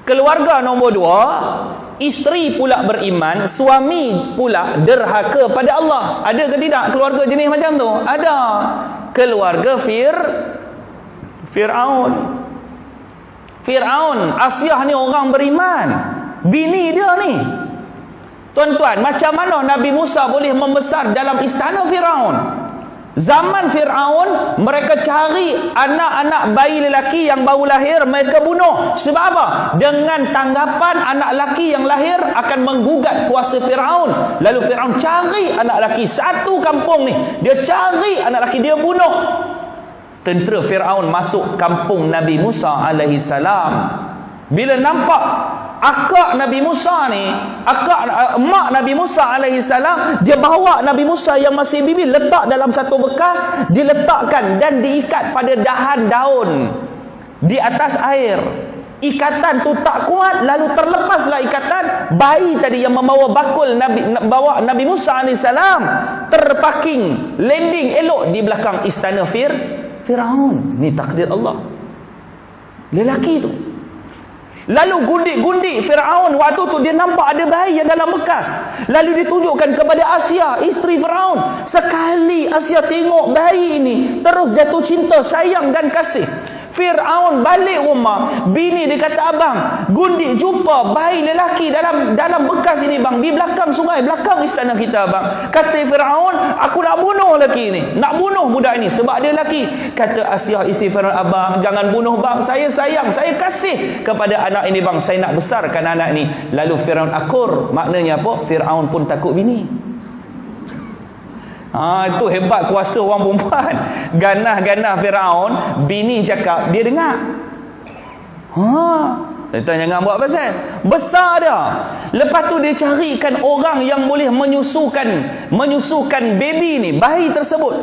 Keluarga nombor dua, isteri pula beriman, suami pula derhaka pada Allah. Ada ke tidak keluarga jenis macam tu? Ada. Keluarga Fir'aun. Fir'aun, Asyah ni orang beriman. Bini dia ni. Tuan-tuan, macam mana Nabi Musa boleh membesar dalam istana Fir'aun? Zaman Fir'aun, mereka cari anak-anak bayi lelaki yang baru lahir, mereka bunuh. Sebab apa? Dengan tanggapan anak lelaki yang lahir akan menggugat kuasa Fir'aun. Lalu Fir'aun cari anak lelaki. Satu kampung ni, dia cari anak lelaki, dia bunuh. Tentera Fir'aun masuk kampung Nabi Musa alaihi salam. Bila nampak akak Nabi Musa ni, mak Nabi Musa alaihi salam, dia bawa Nabi Musa yang masih bibi, letak dalam satu bekas, diletakkan dan diikat pada dahan daun di atas air. Ikatan tu tak kuat, lalu terlepaslah ikatan. Bayi tadi yang membawa bakul bawa Nabi Musa alaihi salam terparking, landing elok di belakang istana Fir'aun. Ni takdir Allah. Lelaki tu lalu gundik-gundik Fir'aun. Waktu tu dia nampak ada bayi yang dalam bekas. Lalu ditunjukkan kepada Asia, isteri Fir'aun. Sekali Asia tengok bayi ini, terus jatuh cinta, sayang dan kasih. Fir'aun balik rumah, bini dia kata, abang, gundik jumpa bayi lelaki dalam bekas ini bang, di belakang sungai, belakang istana kita bang. Kata Fir'aun, aku nak bunuh lelaki ini, nak bunuh budak ini sebab dia lelaki. Kata Asia, isteri Fir'aun, abang jangan bunuh bang, saya sayang, saya kasih kepada anak ini bang, saya nak besarkan anak ini. Lalu Fir'aun akur. Maknanya apa? Fir'aun pun takut bini. Itu hebat kuasa orang perempuan. Ganah-ganah Fir'aun, bini cakap, dia dengar. Tuan jangan buat pasal. Besar dia. Lepas tu dia carikan orang yang boleh menyusukan baby ni, bayi tersebut.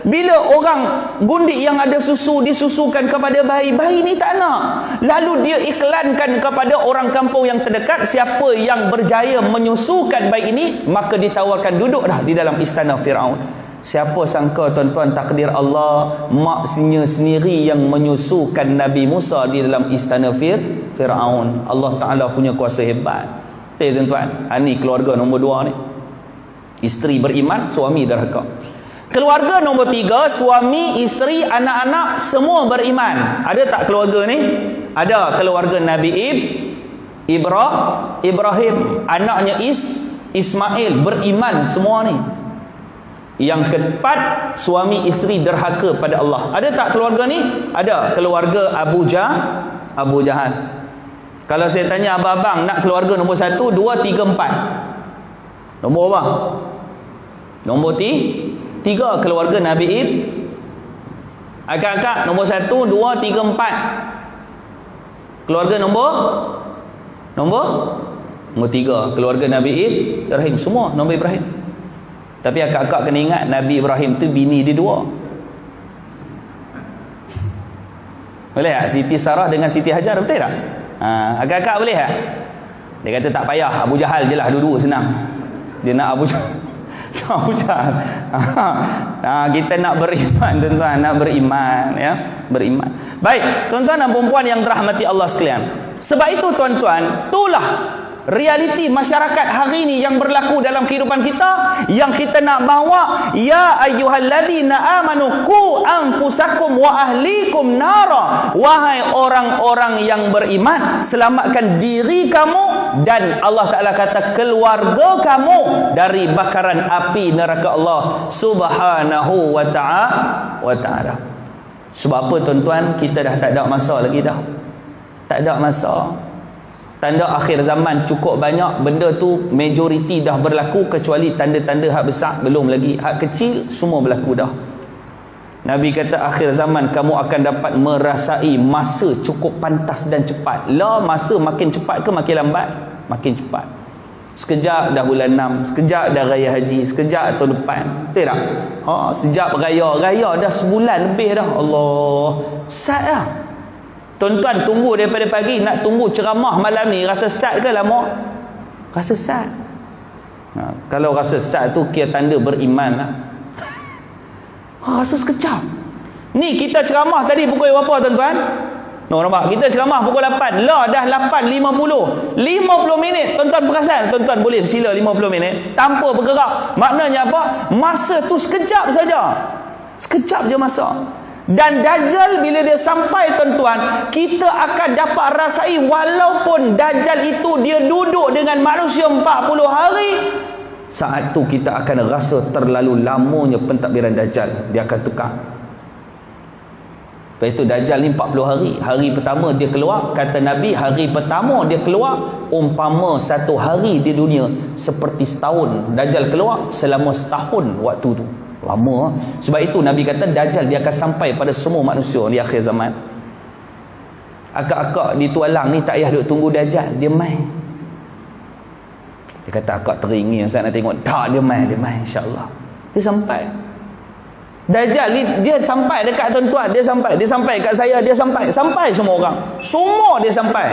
Bila orang gundik yang ada susu disusukan kepada bayi ni tak nak. Lalu dia iklankan kepada orang kampung yang terdekat, siapa yang berjaya menyusukan bayi ini, maka ditawarkan duduk dah di dalam istana Fir'aun. Siapa sangka tuan-tuan, takdir Allah, maknya sendiri yang menyusukan Nabi Musa di dalam istana Fir'aun. Allah Ta'ala punya kuasa hebat. Tuan-tuan, ini keluarga nombor dua ni. Isteri beriman, suami derhaka. Keluarga nombor tiga, suami, isteri, anak-anak semua beriman. Ada tak keluarga ni? Ada. Keluarga Nabi Ibrahim, anaknya Ismail, beriman semua ni. Yang keempat, suami isteri derhaka pada Allah. Ada tak keluarga ni? Ada. Keluarga Abu Jahal. Kalau saya tanya abang-abang, nak keluarga nombor 1, 2, 3, 4. Nombor apa? Nombor 3, keluarga Nabi Akak-akak, nombor 1, 2, 3, 4. Keluarga nombor 3, keluarga Nabi Ibrahim. Semua nombor Ibrahim. Tapi akak-akak kena ingat, Nabi Ibrahim tu bini dia dua. Boleh tak? Siti Sarah dengan Siti Hajar, betul tak? Akak-akak boleh tak? Dia kata tak payah, Abu Jahal je lah, dua-dua senang. Dia nak Abu Jahal. Kita nak beriman, tuan-tuan, nak beriman, ya, beriman. Baik, tuan-tuan dan perempuan yang dirahmati Allah sekalian. Sebab itu tuan-tuan, itulah realiti masyarakat hari ini yang berlaku dalam kehidupan kita, yang kita nak bawa. Ya ayyuhalladzina amanu qu anfusakum wa ahlikum nara. Wahai orang-orang yang beriman, selamatkan diri kamu dan Allah Ta'ala kata keluarga kamu dari bakaran api neraka Allah Subhanahu wa ta'ala. Sebab apa tuan-tuan? Kita dah tak ada masa lagi dah. Tak ada masa. Tanda akhir zaman cukup banyak. Benda tu majoriti dah berlaku, kecuali tanda-tanda hak besar belum lagi. Hak kecil semua berlaku dah. Nabi kata akhir zaman kamu akan dapat merasai masa cukup pantas dan cepat. Masa makin cepat ke makin lambat? Makin cepat. Sekejap dah bulan 6, sekejap dah raya haji, sekejap tahun depan. Betul tak? Sejak raya dah sebulan lebih dah. Allah, sat dah. Tuan-tuan tunggu daripada pagi, nak tunggu ceramah malam ni, rasa sat ke lama? Rasa sat. Kalau rasa sat tu kira tanda beriman lah. Rasa sekejap. Ni kita ceramah tadi pukul berapa tuan-tuan? Nampak? Kita ceramah pukul 8. Lah dah 8.50. 50 minit. Tuan-tuan perasan? Tuan-tuan boleh sila 50 minit tanpa bergerak. Maknanya apa? Masa tu sekejap saja. Sekejap je masa. Dan Dajjal bila dia sampai tuan-tuan, kita akan dapat rasai walaupun Dajjal itu dia duduk dengan manusia 40 hari, saat tu kita akan rasa terlalu lamanya pentadbiran Dajjal. Dia akan tukar. Lepas itu Dajjal ni 40 hari. Hari pertama dia keluar, kata Nabi, hari pertama dia keluar umpama satu hari di dunia seperti setahun. Dajjal keluar selama setahun waktu tu. Lama. Sebab itu Nabi kata Dajjal dia akan sampai pada semua manusia di akhir zaman. Akak-akak di Tualang ni tak payah duk tunggu Dajjal, dia main. Dia kata akak teringin Ustaz nak tengok. Tak, dia main insya-Allah. Dia sampai. Dajjal ni dia sampai dekat tuan-tuan, dia sampai kat saya, dia sampai semua orang. Semua dia sampai.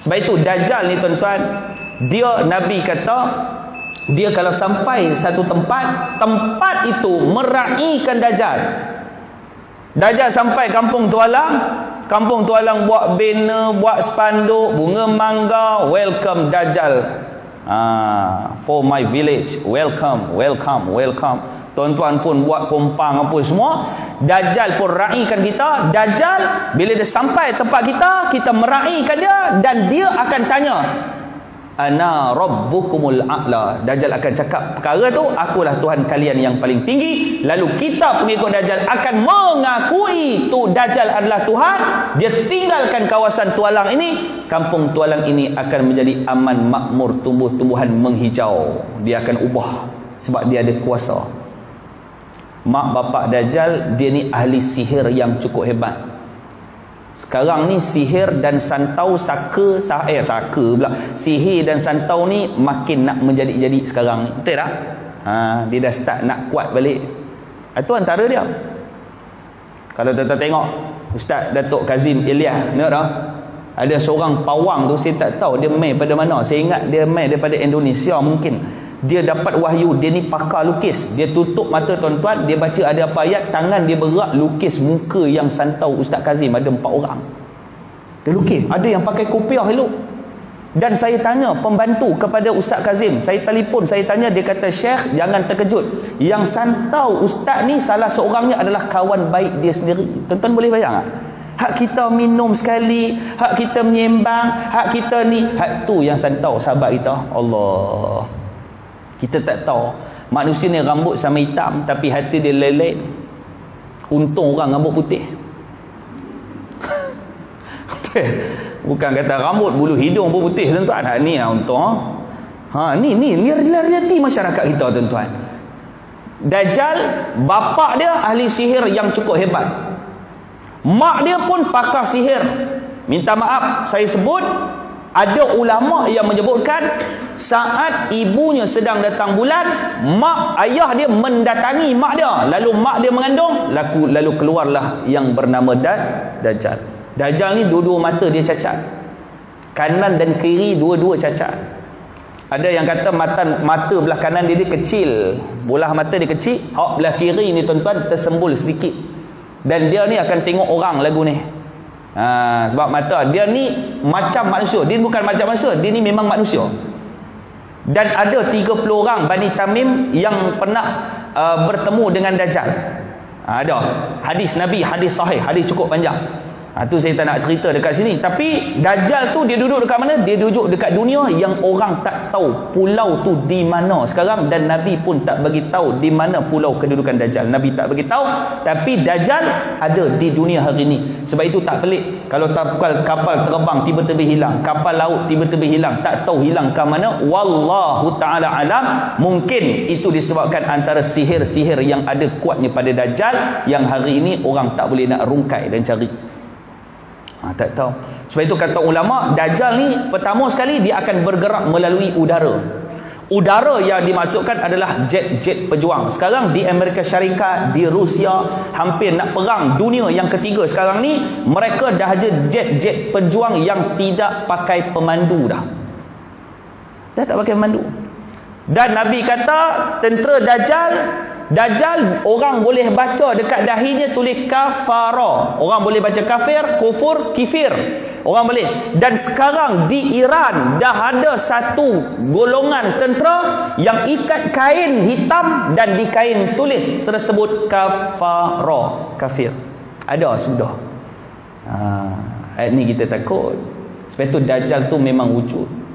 Sebab itu Dajjal ni tuan-tuan, dia Nabi kata dia kalau sampai satu tempat itu meraihkan Dajjal. Dajjal sampai Kampung Tualang buat banner, buat spanduk, bunga mangga, welcome Dajjal. For my village, welcome. Tuan-tuan pun buat kompang apa semua. Dajjal pun raikan kita. Dajjal bila dia sampai tempat kita meraikan dia, dan dia akan tanya, ana rabbukumul a'la. Dajjal akan cakap perkara tu, akulah Tuhan kalian yang paling tinggi. Lalu kita pengikut Dajjal akan mengakui tu Dajjal adalah Tuhan. Dia tinggalkan kawasan Tualang ini. Kampung Tualang ini akan menjadi aman, makmur, tumbuh-tumbuhan menghijau. Dia akan ubah sebab dia ada kuasa. Mak bapak Dajjal dia ni ahli sihir yang cukup hebat. Sekarang ni sihir dan santau sihir dan santau ni makin nak menjadi-jadi sekarang ni. Betul tak? Dia dah start nak kuat balik. Itu antara dia. Kalau tuan-tuan tengok Ustaz Datuk Kazim Ilyas, tengok tak? Ada seorang pawang tu, saya tak tahu dia main pada mana. Saya ingat dia main daripada Indonesia mungkin. Dia dapat wahyu, dia ni pakar lukis. Dia tutup mata tuan-tuan, dia baca ada apa ayat, tangan dia bergerak, lukis muka yang santau Ustaz Kazim. Ada 4 orang dia lukis. Ada yang pakai kopiah elok. Dan saya tanya pembantu kepada Ustaz Kazim, saya telefon, saya tanya, dia kata, Syekh jangan terkejut, yang santau Ustaz ni salah seorangnya adalah kawan baik dia sendiri. Tuan-tuan boleh bayang tak? Hak kita minum sekali, hak kita menyembang, hak kita ni, hak tu yang santau sahabat kita. Allah, kita tak tahu. Manusia ni rambut sama hitam, tapi hati dia lelek. Untung orang rambut putih. Bukan kata rambut, bulu hidung pun putih tuan-tuan. Ni lah untung. Ni realiti masyarakat kita tuan-tuan. Dajjal, bapak dia ahli sihir yang cukup hebat. Mak dia pun pakar sihir. Minta maaf saya sebut, ada ulama yang menyebutkan saat ibunya sedang datang bulan, ayah dia mendatangi mak dia, lalu mak dia mengandung, lalu keluarlah yang bernama Dajjal. Dajjal ni dua-dua mata dia cacat, kanan dan kiri dua-dua cacat. Ada yang kata mata belah kanan dia kecil, bola mata dia kecil, belah kiri ni tuan-tuan tersembul sedikit. Dan dia ni akan tengok orang lagu ni. Sebab mata dia ni macam manusia. Dia bukan macam manusia, dia ni memang manusia. Dan ada 30 orang Bani Tamim yang pernah bertemu dengan Dajjal. Ada hadis Nabi, hadis sahih, hadis cukup panjang. Tu saya tak nak cerita dekat sini. Tapi Dajjal tu dia duduk dekat mana? Dia duduk dekat dunia yang orang tak tahu pulau tu di mana sekarang, dan Nabi pun tak bagi tahu di mana pulau kedudukan Dajjal. Nabi tak bagi tahu, tapi Dajjal ada di dunia hari ini. Sebab itu tak pelik kalau kapal terbang tiba-tiba hilang, kapal laut tiba-tiba hilang, tak tahu hilang ke mana. Wallahu ta'ala alam. Mungkin itu disebabkan antara sihir-sihir yang ada kuatnya pada Dajjal, yang hari ini orang tak boleh nak rungkai dan cari. Tak tahu. Sebab itu kata ulama, Dajjal ni pertama sekali dia akan bergerak melalui udara. Udara yang dimasukkan adalah jet-jet pejuang. Sekarang di Amerika Syarikat, di Rusia, hampir nak perang dunia yang ketiga sekarang ni, mereka dah ada jet-jet pejuang yang tidak pakai pemandu dah. Dah tak pakai pemandu. Dan Nabi kata tentera Dajjal orang boleh baca dekat dahinya tulis kafara. Orang boleh baca kafir, kufur, kifir. Orang boleh. Dan sekarang di Iran dah ada satu golongan tentera yang ikat kain hitam dan di kain tulis tersebut kafara, kafir. Ada sudah. Ayat ni kita takut. Sebab itu Dajjal tu memang wujud.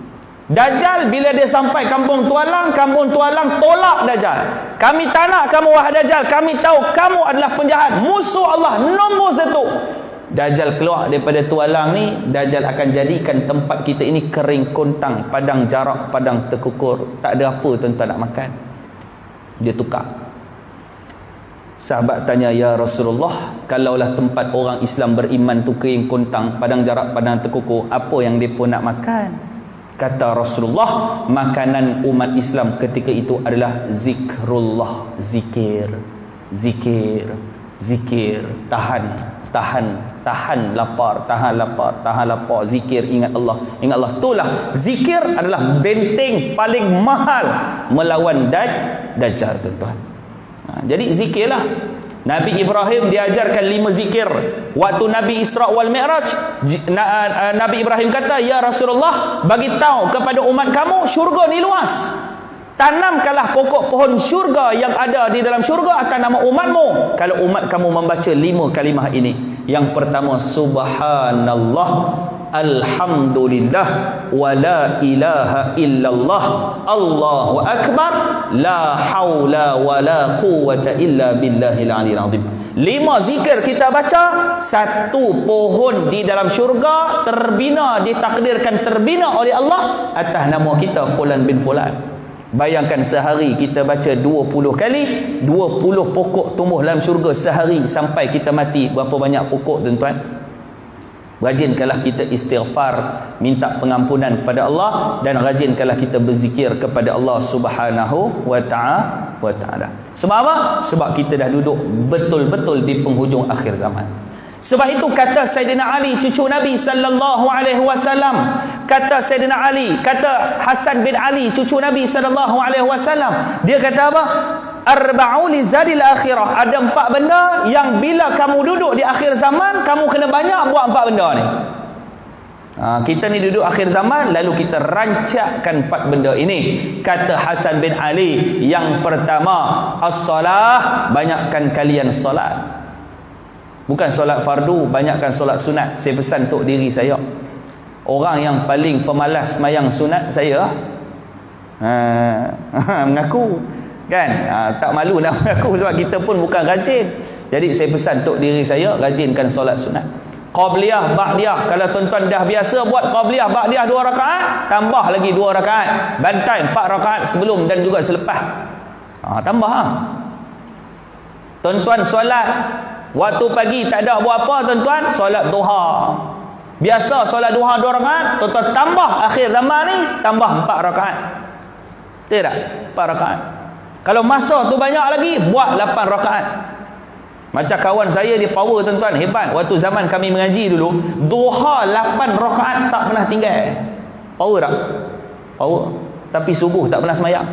Dajjal bila dia sampai kampung Tualang tolak Dajjal. Kami tak nak kamu wahai Dajjal, kami tahu kamu adalah penjahat, musuh Allah nombor 1. Dajjal keluar daripada Tualang ni, Dajjal akan jadikan tempat kita ini kering kontang, padang jarak, padang terkukur. Tak ada apa tuan-tuan nak makan. Dia tukar. Sahabat tanya, ya Rasulullah, kalaulah tempat orang Islam beriman tu kering kontang, padang jarak, padang terkukur, apa yang mereka nak makan? Kata Rasulullah, makanan umat Islam ketika itu adalah zikrullah, zikir. Tahan lapar, zikir, ingat Allah. Itulah zikir adalah benteng paling mahal melawan Dajjal, tuan-tuan. Jadi zikirlah. Nabi Ibrahim diajarkan 5 zikir. Waktu Nabi Isra wal Mi'raj, Nabi Ibrahim kata, ya Rasulullah, bagi tahu kepada umat kamu, syurga ni luas. Tanamkanlah pokok pohon syurga yang ada di dalam syurga akan nama umatmu. Kalau umat kamu membaca 5 kalimah ini. Yang pertama, subhanallah, alhamdulillah, wa la ilaha illallah, Allahu akbar, la haula wa la quwwata illa billahil aliyil azim. 5 zikir kita baca, satu pohon di dalam syurga terbina, ditakdirkan terbina oleh Allah atas nama kita fulan bin fulan. Bayangkan sehari kita baca 20 kali, 20 pokok tumbuh dalam syurga sehari sampai kita mati. Berapa banyak pokok, tuan-tuan? Rajinkanlah kita istighfar, minta pengampunan kepada Allah, dan rajinkanlah kita berzikir kepada Allah Subhanahu wa ta'ala. Sebab apa? Sebab kita dah duduk betul-betul di penghujung akhir zaman. Sebab itu kata Sayyidina Ali, cucu Nabi sallallahu alaihi wasallam, kata Sayyidina Ali, kata Hasan bin Ali, cucu Nabi sallallahu alaihi wasallam, dia kata apa? Arba'u li zadil akhirah. Ada 4 benda yang bila kamu duduk di akhir zaman, kamu kena banyak buat 4 benda ni. Kita ni duduk akhir zaman, lalu kita rancakkan 4 benda ini. Kata Hasan bin Ali, yang pertama, as-salah, banyakkan kalian solat. Bukan solat fardu, banyakkan solat sunat. Saya pesan untuk diri saya. Orang yang paling pemalas semayang sunat, saya mengaku. Kan? Tak malu nak mengaku sebab kita pun bukan rajin. Jadi saya pesan untuk diri saya, rajinkan solat sunat. Qabliyah, ba'diyah. Kalau tuan-tuan dah biasa buat qabliyah, ba'diyah 2 rakaat, tambah lagi 2 rakaat. Bantai 4 rakaat sebelum dan juga selepas. Tambah. Tuan-tuan solat waktu pagi tak ada buat apa, tuan-tuan, solat duha. Biasa solat duha 2 rakaat, tuan-tuan tambah akhir zaman ni, tambah 4 rakaat. Betul tak? 4 rakaat. Kalau masa tu banyak lagi, buat 8 rakaat. Macam kawan saya, dia power, tuan-tuan, hebat. Waktu zaman kami mengaji dulu, duha 8 rakaat tak pernah tinggal. Power tak? Power. Tapi subuh tak pernah semayang.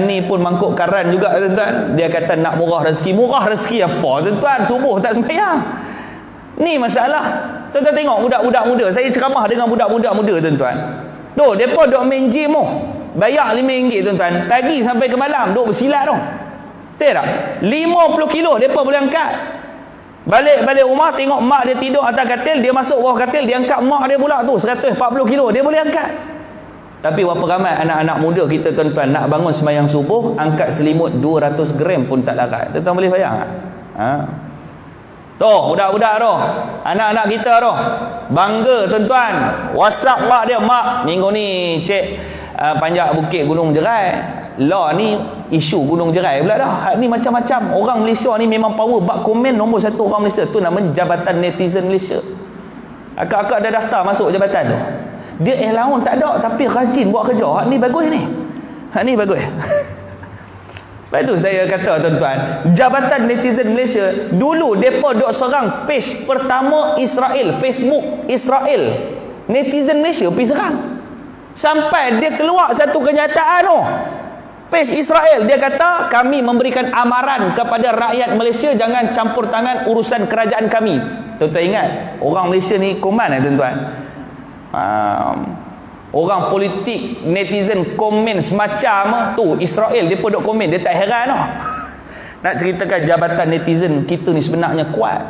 Ni pun mangkuk karan juga, tuan-tuan. Dia kata nak murah rezeki. Murah rezeki apa, tuan-tuan? Subuh tak sembahyang. Ni masalah. Tuan-tuan tengok budak-budak muda. Saya ceramah dengan budak-budak muda, tuan-tuan. Tu, mereka duk main gym tu. Bayar RM5, tuan-tuan. Pagi sampai ke malam duk bersilat tu. Betul tak? 50 kilo mereka boleh angkat. Balik rumah tengok mak dia tidur atas katil, dia masuk bawah katil, dia angkat mak dia pula tu 140 kilo dia boleh angkat. Tapi berapa ramai anak-anak muda kita, tuan-tuan, nak bangun sembahyang subuh, angkat selimut 200 gram pun tak larat. Tuan-tuan boleh bayang tak? Tu, budak-budak tu, anak-anak kita tu, bangga, tuan-tuan. WhatsApp mak dia, mak, minggu ni cik panjat bukit Gunung Jerai. lah ni isu Gunung Jerai pula dah. Hak ni macam-macam. Orang Malaysia ni memang power. Bak komen nombor 1 orang Malaysia. Tu nama Jabatan Netizen Malaysia. Akak-akak dah daftar masuk jabatan tu. Dia allowance tak ada tapi rajin buat kerja. Hak ni bagus ni. Hak ni bagus. Sebab itu saya kata tuan-tuan, Jabatan Netizen Malaysia dulu depa duk serang page pertama Israel, Facebook Israel. Netizen Malaysia pergi serang. Sampai dia keluar satu kenyataan tu. Page Israel dia kata, kami memberikan amaran kepada rakyat Malaysia jangan campur tangan urusan kerajaan kami. Tuan-tuan ingat, orang Malaysia ni koman tuan-tuan. Orang politik netizen komen semacam tu Israel dia pun duk komen, dia tak heran tau. Nak ceritakan jabatan netizen kita ni sebenarnya kuat.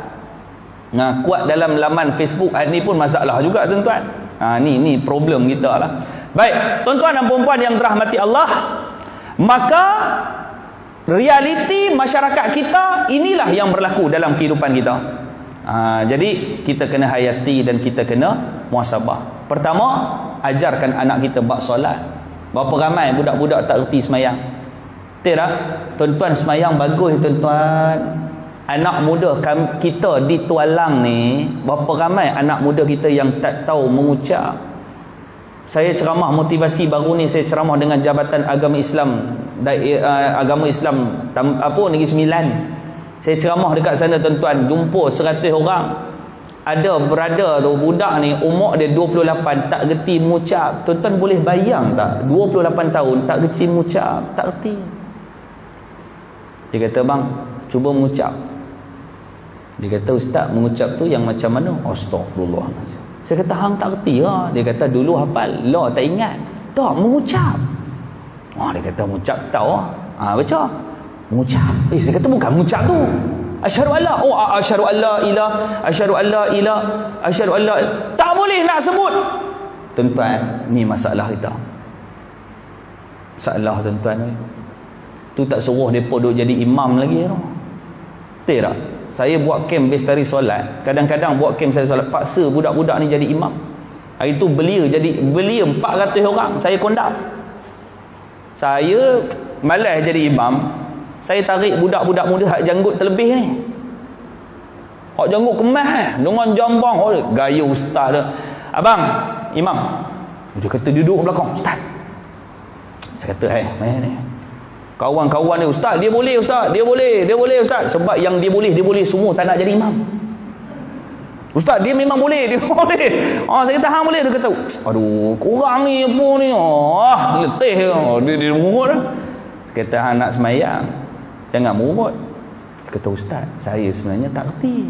Kuat dalam laman Facebook ni pun masalah juga tuan-tuan. Ni problem kita lah. Baik, tuan-tuan dan puan-puan yang dirahmati Allah, maka realiti masyarakat kita inilah yang berlaku dalam kehidupan kita. Jadi kita kena hayati dan kita kena muhasabah. Pertama, ajarkan anak kita bab solat. Berapa ramai budak-budak tak erti semayang? Betul tak? Tuan-tuan, semayang bagus tuan-tuan. Anak muda kita di Tualang ni, berapa ramai anak muda kita yang tak tahu mengucap. Saya ceramah motivasi baru ni, saya ceramah dengan Jabatan Agama Islam Negeri Sembilan. Saya ceramah dekat sana tuan-tuan, jumpa 100 orang. Ada berada tu budak ni umur dia 28 tak reti mengucap. Tuan-tuan boleh bayang tak? 28 tahun tak reti mengucap, tak reti. Dia kata, bang, cuba mengucap. Dia kata, ustaz, mengucap tu yang macam mana? Astagfirullah. Saya kata, hang tak reti lah. Dia kata, dulu hafal, lah tak ingat. Tak, mengucap. Dia kata, mengucap tahu lah. Baca. Mengucap. Saya kata, bukan mengucap tu. Asyhadu alla, asyhadu alla ilah, asyhadu alla ilah, asyhadu alla. Tak boleh nak sebut. Tuan-tuan, ni masalah kita. Masalah tuan-tuan. Tu tak suruh depa duk jadi imam lagi tu. Betul tak? Saya buat kem bestari solat. Kadang-kadang buat kem saya solat, paksa budak-budak ni jadi imam. Hari tu belia 400 orang. Saya kondak. Saya malas jadi imam. Saya tarik budak-budak muda hak janggut terlebih ni. Hak janggut kemas dengan jambang. Gaya ustaz dia. Abang, imam. Dia kata duduk belakang. Ustaz. Saya kata, ni. Kawan-kawan ni, ustaz, dia boleh ustaz. Dia boleh ustaz. Sebab yang dia boleh semua tak nak jadi imam. Ustaz, dia memang boleh. Saya kata, hang boleh. Dia kata, aduh, korang ni apa ni? Letih. Dia murut dah. Saya kata, hang nak semayang, jangan murut. Dia kata, ustaz, saya sebenarnya tak reti.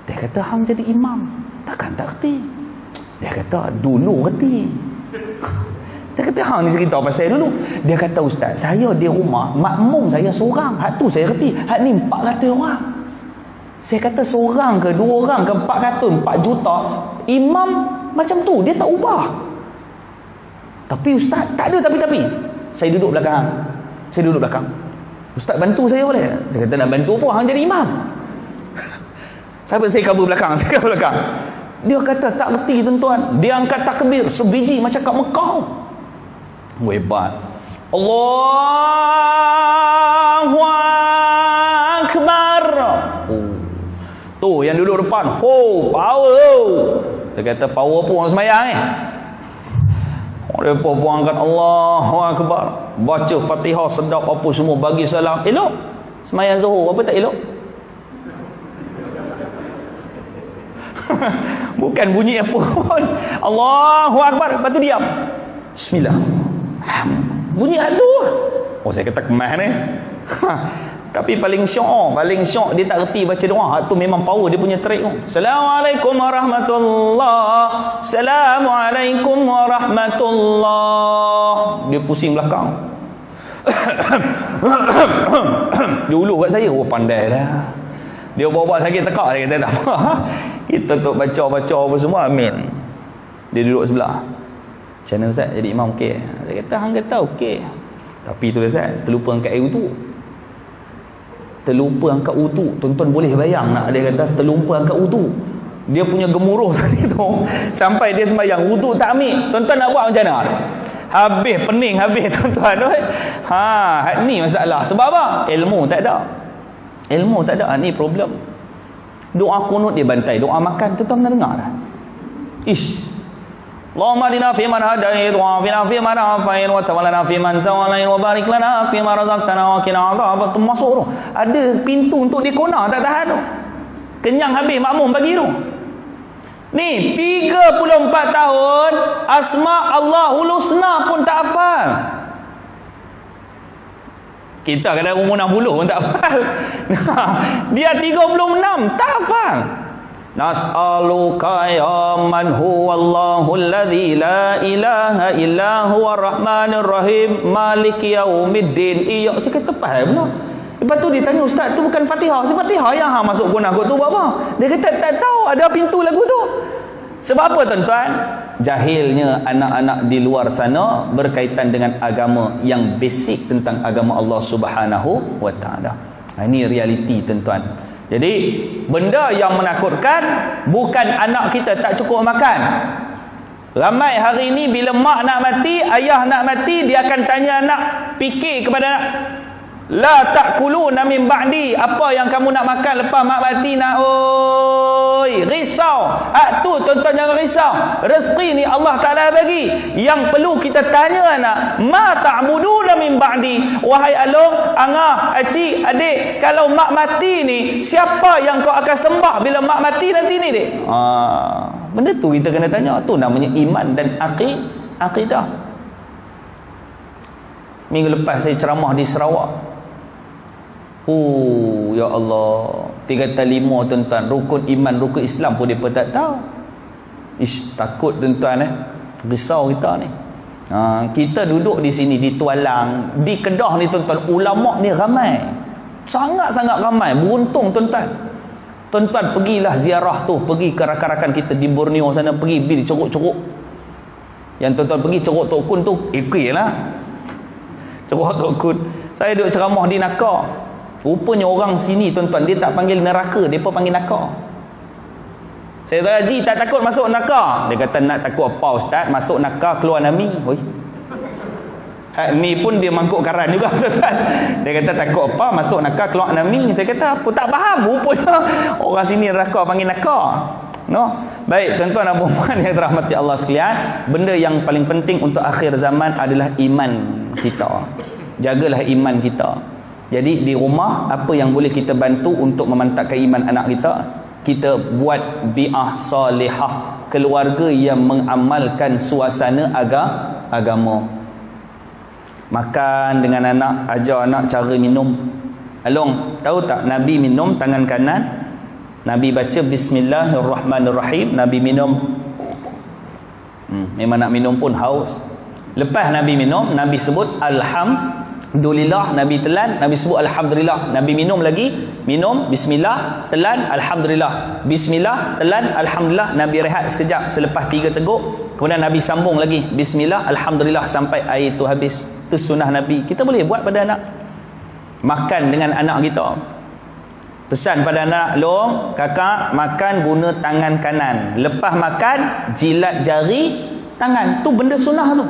Dia kata, hang jadi imam, takkan tak reti? Dia kata, dulu reti. Dia kata, hang ni cerita pasal dulu. Dia kata, ustaz, saya di rumah, makmum saya seorang. Hak tu saya reti. Hak ni 400 orang. Saya kata, seorang ke 2 orang ke 400, 4 juta. Imam macam tu, dia tak ubah. Tapi ustaz, tak ada tapi. Saya duduk belakang. Ustaz, bantu saya boleh? Saya kata, nak bantu apa? Hang jadi imam. Sahabat saya cover belakang. Dia kata, tak reti tuan-tuan. Dia angkat takbir sebiji macam kat Mekah. Hebat. Allahu Akbar. Tu yang duduk depan, power. Dia kata, power pun orang semayang ni. Mereka pun angkat Allahu Akbar, baca Fatihah sedap apa semua, bagi salam. Elok semayang Zuhur, apa tak elok? Bukan bunyi apa pun. Allahu Akbar, lepas tu diam. Bismillah. Bunyi tu. Saya kata kemas ni. Tapi paling syok dia tak reti baca doa. Tu memang power dia punya trik tu. Assalamualaikum warahmatullahi. Assalamualaikum warahmatullahi. Dia pusing belakang. Dia ulu kat saya. Pandai dah. Dia bawa sakit tekak. Dia kata tak apa. Kita tu baca apa semua, amin. Dia duduk sebelah. Macam mana Ustaz jadi imam okey? Saya kata, hang kata okey. Tapi tu Ustaz, terlupa angkat air wudu. Terlupa angkat wudu. Tuan-tuan boleh bayang nak, dia kata terlupa angkat wudu. Dia punya gemuruh tadi tu sampai dia sembahyang wudu tak ambil. Tuan-tuan nak buat macam mana? Habis pening habis tuan-tuan. Ni masalah. Sebab apa? Ilmu tak ada. Ilmu tak ada. Ni problem. Doa kunut dia bantai, doa makan tuan-tuan pernah dengar tak? Allahumma adina fi man hadait wa afina fi man afait wa tawallana fi man tawallait wa barik lana fi ma razaqtana wa qina adhaban. Tu masuk tu. Ada pintu untuk dikona tak tahan tu. Kenyang habis makmum pagi tu. Ni 34 tahun asma Allahul Husna pun tak hafal. Kita kadang umur 60 pun tak hafal. Dia 36 tak hafal. Nas'aluka ya man huwallahu alladhi la ilaha illa huwa rahmanir rahim maliki yaumiddin. Iya, saya kata faham pula. Lepas tu dia tanya, ustaz tu bukan Fatihah. Fatihah yang masuk guna kot tu buat apa? Dia kata tak tahu ada pintu lagu tu. Sebab apa tuan-tuan? Jahilnya anak-anak di luar sana berkaitan dengan agama yang basic tentang agama Allah Subhanahu wa taala. Ini realiti tuan-tuan. Jadi benda yang menakutkan bukan anak kita tak cukup makan. Ramai hari ini bila mak nak mati, ayah nak mati, dia akan tanya anak, fikir kepada anak, la ta'kuluna min ba'di, apa yang kamu nak makan lepas mak mati nak? Oi, risau. Hak tu tuan-tuan jangan risau. Rezeki ni Allah Taala bagi. Yang perlu kita tanya anak, ma ta'buduna min ba'di? Wahai along, angah, acik, adik, kalau mak mati ni, siapa yang kau akan sembah bila mak mati nanti ni, dek? Benda tu kita kena tanya. Tu namanya iman dan akidah. Minggu lepas saya ceramah di Sarawak. Ya Allah, 3 kata 5 tuan-tuan, rukun iman, rukun Islam pun dia pun tak tahu. Takut tuan-tuan risau kita ni. Kita duduk di sini di Tualang, di Kedah ni tuan-tuan, ulama ni ramai. Sangat-sangat ramai, beruntung tuan-tuan. Tuan-tuan pergilah ziarah tu, pergi ke rakan-rakan kita di Borneo sana, pergi di ceruk-ceruk. Yang tuan-tuan pergi ceruk Tok Kun tu, ikutlah. Ceruk Tok Kun. Saya duduk ceramah di Nakar. Rupanya orang sini tuan-tuan, dia tak panggil neraka, dia pun panggil nakar. Saya kata, Haji tak takut masuk nakar? Dia kata, nak takut apa ustaz? Masuk nakar keluar nami. Ni pun dia mangkuk karan juga tuan-tuan. Dia kata takut apa? Masuk nakar keluar nami. Saya kata apa? Tak faham. Rupanya orang sini neraka panggil nakar. No? Baik tuan-tuan dan puan yang dirahmati Allah sekalian, benda yang paling penting untuk akhir zaman adalah iman kita. Jagalah iman kita. Jadi di rumah apa yang boleh kita bantu untuk memantapkan iman anak kita? Kita buat bi'ah salihah, keluarga yang mengamalkan suasana agama. Makan dengan anak, ajar anak cara minum. Along, tahu tak Nabi minum tangan kanan, Nabi baca bismillahirrahmanirrahim, Nabi minum. Memang nak minum pun haus. Lepas Nabi minum, Nabi sebut alhamdulillah, Nabi telan, Nabi sebut alhamdulillah, Nabi minum lagi, minum, bismillah, telan, alhamdulillah, bismillah, telan, alhamdulillah, Nabi rehat sekejap selepas 3 teguk, kemudian Nabi sambung lagi, bismillah, alhamdulillah sampai air itu habis. Itu sunnah Nabi. Kita boleh buat pada anak. Makan dengan anak kita. Pesan pada anak, long, kakak makan guna tangan kanan, lepas makan jilat jari tangan. Tu benda sunnah tu.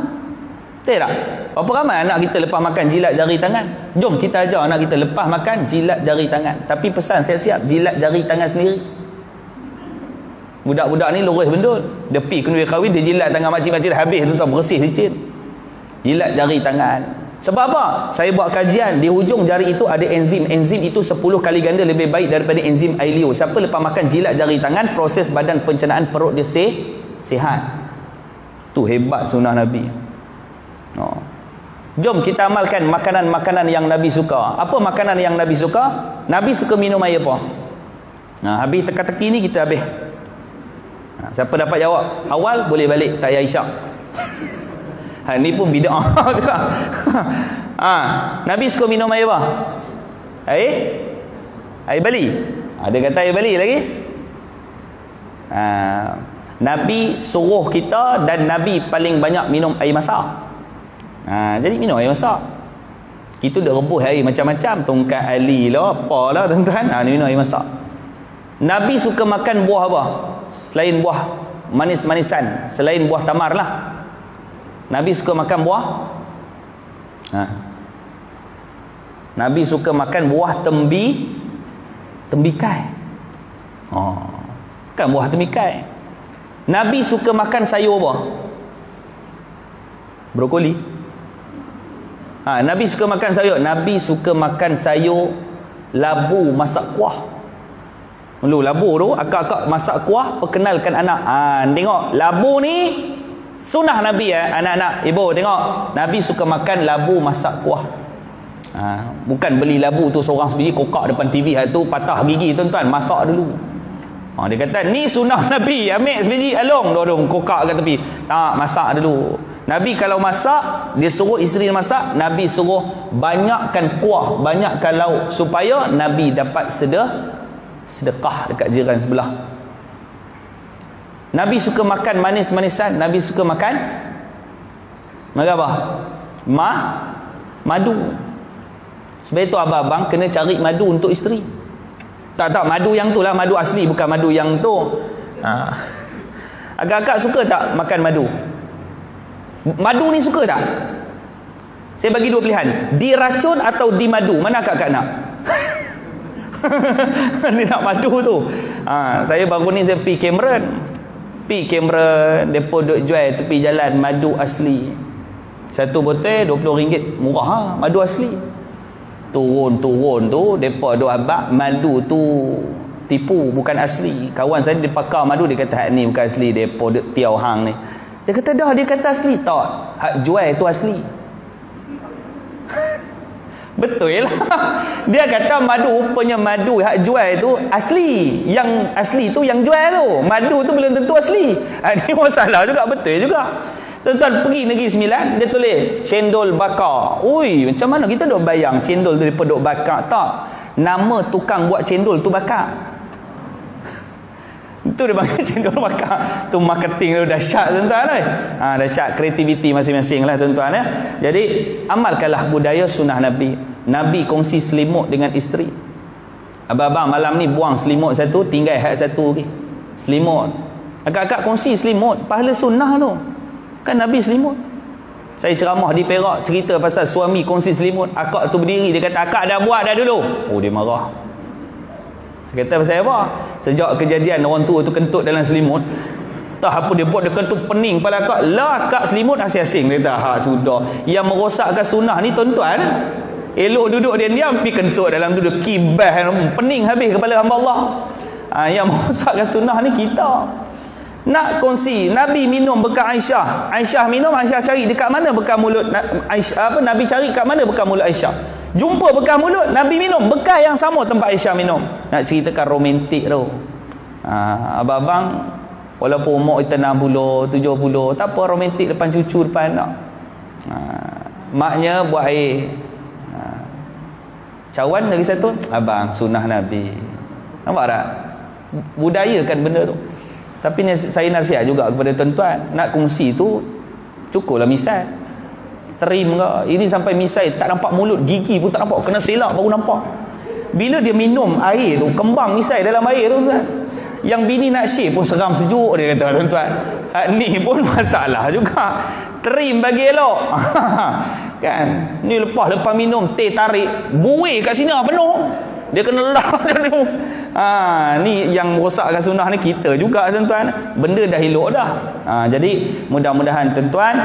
Betul tak? Berapa ramai anak kita lepas makan jilat jari tangan? Jom kita ajar anak kita lepas makan jilat jari tangan. Tapi pesan siap-siap jilat jari tangan sendiri. Budak-budak ni lurus bendul. Dia pergi kena kahwin, dia jilat tangan makcik-makcik habis tu, bersih licin. Jilat jari tangan. Sebab apa? Saya buat kajian, di hujung jari itu ada enzim. Enzim itu 10 kali ganda lebih baik daripada enzim air liur. Siapa lepas makan jilat jari tangan, proses badan pencernaan perut dia sihat. Tu hebat sunnah Nabi. Jom kita amalkan makanan-makanan yang Nabi suka. Apa makanan yang Nabi suka? Nabi suka minum air apa? Habis teka-teki ni kita habis. Siapa dapat jawab awal boleh balik tak payah isyak. Ni pun bid'ah juga. Nabi suka minum air apa? Air bali. Ada kata air bali lagi? Nabi suruh kita dan Nabi paling banyak minum air masak. Jadi minum air masak. Kita dah rebus air macam-macam, tongkat ali lah, apalah tuan-tuan. Minum air masak. Nabi suka makan buah apa? Selain buah manis-manisan, selain buah tamar lah. Nabi suka makan buah? Nabi suka makan buah tembikai. Kan buah tembikai. Nabi suka makan sayur apa? Brokoli. Nabi suka makan sayur. Nabi suka makan sayur labu masak kuah. Labu tu akak-akak masak kuah, perkenalkan anak. Tengok labu ni sunnah Nabi anak-anak. Ibu tengok, Nabi suka makan labu masak kuah. Bukan beli labu tu seorang sendiri kokak depan TV, tu patah gigi tuan-tuan, masak dulu. Dia kata ni sunnah Nabi, ambil sebiji along dorong kokak kat tepi. Tak, masak dulu. Nabi kalau masak, dia suruh isteri masak, Nabi suruh banyakkan kuah, banyakkan lauk, supaya Nabi dapat sedekah dekat jiran sebelah. Nabi suka makan manis-manisan. Nabi suka makan apa? Madu. Sebab itu abang-abang kena cari madu untuk isteri. Tak, madu yang tu lah, madu asli, bukan madu yang tu. Agak-agak suka tak makan madu? Madu ni suka tak? Saya bagi dua pilihan, diracun atau dimadu. Mana akak nak? Dia nak madu tu. Saya baru ni saya pergi Cameron, depa duk jual tepi jalan madu asli. Satu botol RM20, murah madu asli. Turun tu depa duk abak madu tu tipu, bukan asli. Kawan saya dia pakar madu, dia kata hak ni bukan asli, depa duk tiau hang ni. Dia kata dah, dia kata asli. Tak, hak jual tu asli. Betul lah. Dia kata madu, rupanya madu hak jual tu asli. Yang asli tu yang jual tu. Madu tu belum tentu asli. Ini masalah juga, betul juga. Tuan-tuan pergi Negeri Sembilan, dia tulis cendol bakar. Ui, macam mana kita duk bayang cendol tu daripada duk bakar? Tak. Nama tukang buat cendol tu bakar. Itu dia panggil cendol bakar. Tu marketing tu dahsyat tuan-tuan. Dahsyat kreativiti masing-masing lah tuan-tuan. Jadi amalkanlah budaya sunnah Nabi. Nabi kongsi selimut dengan isteri. Abang-abang malam ni buang selimut satu, tinggal hak satu lagi. Selimut. Agak-agak kongsi selimut, pahala sunnah tu. Kan Nabi selimut. Saya ceramah di Perak, cerita pasal suami kongsi selimut. Akak tu berdiri, dia kata akak dah buat dah dulu. Dia marah. Saya kata pasal apa? Sejak kejadian orang tua tu kentut dalam selimut, tak apa dia buat, dia kentut pening pada akak. Lah akak selimut asing-asing. Dia kata sudah. Yang merosakkan sunnah ni tuan-tuan, elok duduk diam-diam, pergi kentut dalam tu, dia kibah, pening habis kepala hamba Allah. Yang merosakkan sunnah ni kita. Nak kongsi, Nabi minum bekas Aisyah. Aisyah minum, Aisyah cari dekat mana bekas mulut Aisyah, Nabi cari kat mana bekas mulut Aisyah. Jumpa bekas mulut, Nabi minum bekas yang sama tempat Aisyah minum. Nak ceritakan romantik tu. Abang-abang walaupun umur kita 60, 70, tak apa, romantik depan cucu, depan anak. Maknya buat air. Cawan lagi satu, abang sunnah Nabi. Nampak tak? Budayakan benda tu. Tapi saya nasihat juga kepada tuan-tuan, nak kongsi tu cukuplah misai. Terim ke? Ini sampai misai tak nampak mulut, gigi pun tak nampak, kena selak baru nampak. Bila dia minum air tu, kembang misai dalam air tu kan. Yang bini nak shave pun seram sejuk, dia kata tuan-tuan. Ni pun masalah juga. Terim bagi elok. Kan? Ni lepas minum teh tarik, buih kat sini penuh. Dia kena lah. Ni yang merosakkan sunnah ni kita juga tuan-tuan. Benda dah elok dah. Jadi mudah-mudahan tuan-tuan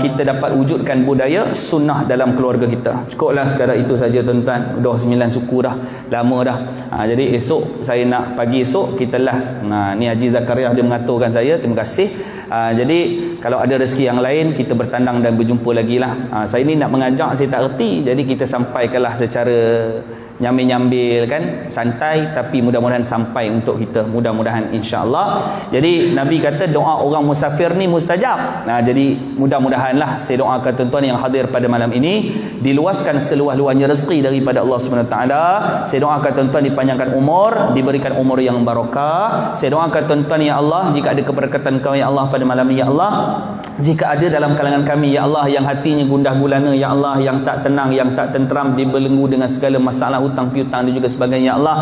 kita dapat wujudkan budaya sunnah dalam keluarga kita. Cukuplah sekadar itu saja tuan-tuan. Dah 9 suku dah, lama dah. Jadi esok saya nak, pagi esok kita last. Ni Haji Zakaria dia mengaturkan saya. Terima kasih. Jadi kalau ada rezeki yang lain kita bertandang dan berjumpa lagi lah. Saya ni nak mengajak, saya tak erti. Jadi kita sampaikanlah secara nyambil-nyambil kan, santai, tapi mudah-mudahan sampai untuk kita, mudah-mudahan insya-Allah. Jadi Nabi kata doa orang musafir ni mustajab. Jadi mudah-mudahanlah saya doakan tuan-tuan yang hadir pada malam ini diluaskan seluas-luasnya rezeki daripada Allah Subhanahu taala. Saya doakan tuan-tuan dipanjangkan umur, diberikan umur yang barakah. Saya doakan tuan-tuan ya Allah, jika ada keberkatan Kau ya Allah pada malam ini ya Allah, jika ada dalam kalangan kami ya Allah yang hatinya gundah gulana ya Allah, yang tak tenang, yang tak tenteram, dibelenggu dengan segala masalah hutang piutang dan juga sebagainya. Ya Allah,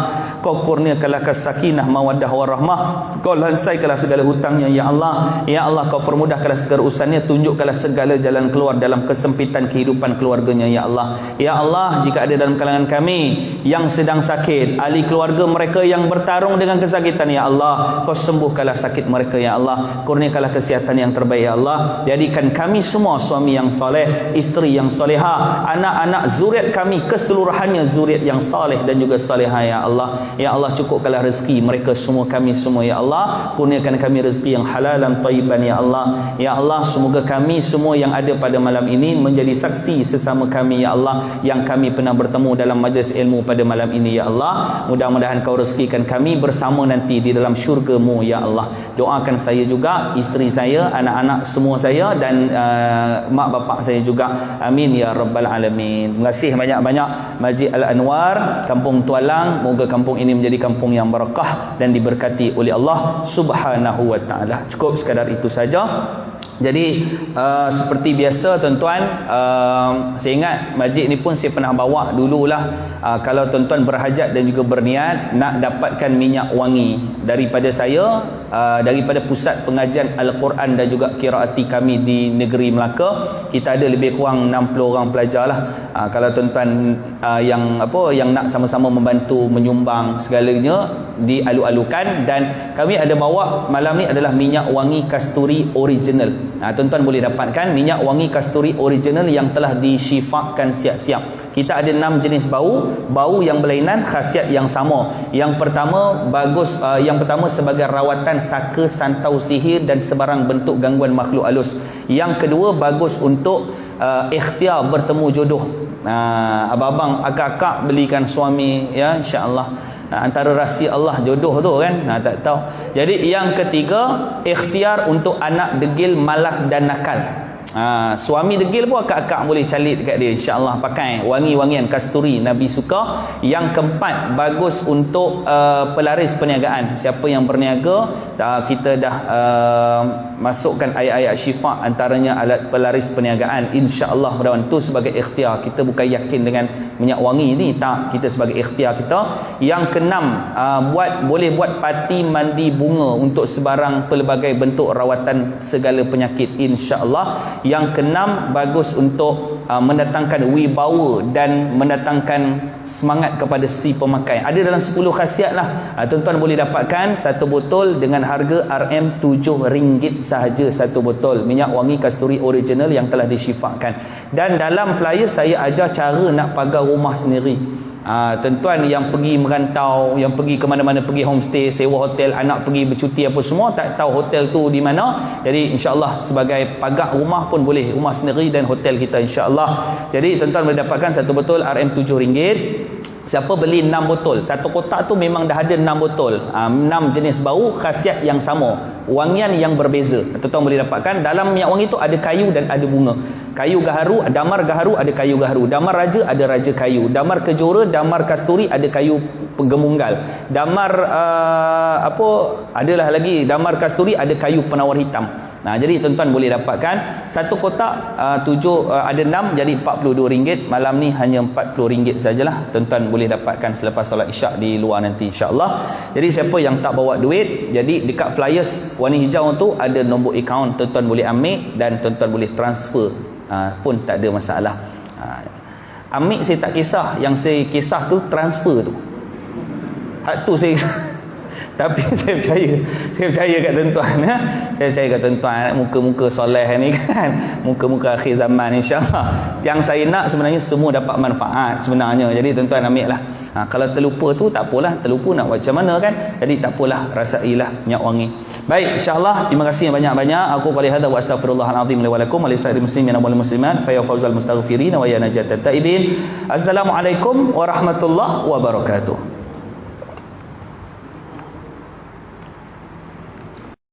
kau kurniakanlah sakinah, mawaddah warahmah, kau lansaikanlah segala hutangnya. Ya Allah, ya Allah, kau permudahkanlah segala urusannya, tunjukkanlah segala jalan keluar dalam kesempitan kehidupan keluarganya. Ya Allah, ya Allah, jika ada dalam kalangan kami yang sedang sakit, ahli keluarga mereka yang bertarung dengan kesakitan, ya Allah, kau sembuhkanlah sakit mereka. Ya Allah, kurniakanlah kesihatan yang terbaik. Ya Allah, jadikan kami semua suami yang soleh, isteri yang soleha, anak-anak zuriat kami keseluruhannya zuriat yang soleh dan juga soleha. Ya Allah, ya Allah, cukupkanlah rezeki mereka semua, kami semua. Ya Allah, kurniakan kami rezeki yang halalan thayyiban. Ya Allah, ya Allah, semoga kami semua yang ada pada malam ini menjadi saksi sesama kami, ya Allah, yang kami pernah bertemu dalam majlis ilmu pada malam ini. Ya Allah, mudah-mudahan kau rezekikan kami bersama nanti di dalam syurga-Mu. Ya Allah, doakan saya juga, isteri saya, anak-anak semua saya, dan mak bapak saya juga. Amin ya rabbal alamin. Terima kasih banyak-banyak Masjid Al-Anwar Kampung Tualang. Moga kampung ini menjadi kampung yang barakah dan diberkati oleh Allah Subhanahu wa taala. Cukup sekadar itu saja. Jadi seperti biasa tuan-tuan, saya ingat masjid ni pun saya pernah bawa dululah. Kalau tuan-tuan berhajat dan juga berniat nak dapatkan minyak wangi daripada saya, daripada pusat pengajian Al-Quran dan juga qiraati kami di negeri Melaka, kita ada lebih kurang 60 orang pelajar lah. Kalau tuan-tuan yang nak sama-sama membantu menyumbang segalanya, dialu-alukan, dan kami ada bawa malam ni adalah minyak wangi kasturi original. Tuan-tuan boleh dapatkan minyak wangi kasturi original yang telah disyifakan siap-siap. Kita ada 6 jenis bau yang berlainan, khasiat yang sama. Yang pertama bagus, yang pertama sebagai rawatan saka, santau, sihir dan sebarang bentuk gangguan makhluk halus. Yang kedua bagus untuk ikhtiar bertemu jodoh. Abang-abang, akak-akak belikan suami, ya, insya-Allah. Antara rahsia Allah jodoh tu kan, tak tahu. Jadi yang ketiga, ikhtiar untuk anak degil, malas dan nakal. Suami degil pun akak-akak boleh calit dekat dia, insya-Allah, pakai wangi-wangian kasturi, Nabi suka. Yang keempat, bagus untuk pelaris perniagaan. Siapa yang berniaga, kita dah masukkan ayat-ayat syifa, antaranya alat pelaris perniagaan, insya-Allah. Mudah-mudahan tu sebagai ikhtiar. Kita bukan yakin dengan minyak wangi ni, tak, kita sebagai ikhtiar kita. Yang keenam, boleh buat parti mandi bunga untuk sebarang pelbagai bentuk rawatan segala penyakit, insya-Allah. Yang keenam, bagus untuk mendatangkan wibawa dan mendatangkan semangat kepada si pemakai. Ada dalam 10 khasiat lah. Tuan-tuan boleh dapatkan satu botol dengan harga RM7 sahaja satu botol minyak wangi kasturi original yang telah disyifakan. Dan dalam flyer saya ajar cara nak pagar rumah sendiri. Tuan-tuan yang pergi merantau, yang pergi ke mana-mana, pergi homestay, sewa hotel, anak pergi bercuti apa semua, tak tahu hotel tu di mana. Jadi insya-Allah sebagai pagar rumah pun boleh, rumah sendiri dan hotel kita, insya-Allah. Jadi tuan-tuan boleh dapatkan satu botol RM7. Siapa beli 6 botol, satu kotak tu memang dah ada 6 botol, 6 jenis bau, khasiat yang sama, wangian yang berbeza. Tuan-tuan boleh dapatkan. Dalam minyak wangi tu ada kayu dan ada bunga. Kayu gaharu, damar gaharu ada kayu gaharu, damar raja ada raja kayu, damar kejora, damar kasturi ada kayu gemunggal, damar adalah lagi damar kasturi ada kayu penawar hitam. Jadi tuan-tuan boleh dapatkan satu kotak, ada 6, jadi RM42. Malam ni hanya RM40 sajalah. Tuan-tuan boleh dapatkan selepas solat isyak di luar nanti, insya-Allah. Jadi siapa yang tak bawa duit, jadi dekat flyers warna hijau tu ada nombor akaun, tuan-tuan boleh ambil dan tuan-tuan boleh transfer pun tak ada masalah. Ambil saya tak kisah, yang saya kisah tu transfer tu. Hak tu saya tapi saya percaya kat tuan-tuan, ya. Saya percaya kat tuan-tuan, muka-muka soleh ni kan, muka-muka akhir zaman, insya-Allah. Yang saya nak sebenarnya semua dapat manfaat sebenarnya. Jadi tuan-tuan ambil lah. Kalau terlupa tu tak apalah, terlupa nak buat macam mana kan. Jadi tak apalah, rasailah minyak wangi. Baik, insya-Allah. Terima kasih banyak-banyak. Aku qali hadza wa astaghfirullahalazim li wa lakum wa lisa'iril muslimin wal muslimat fa ya fawzal mustaghfirin wa ya najatat taibin. Assalamualaikum warahmatullahi wabarakatuh.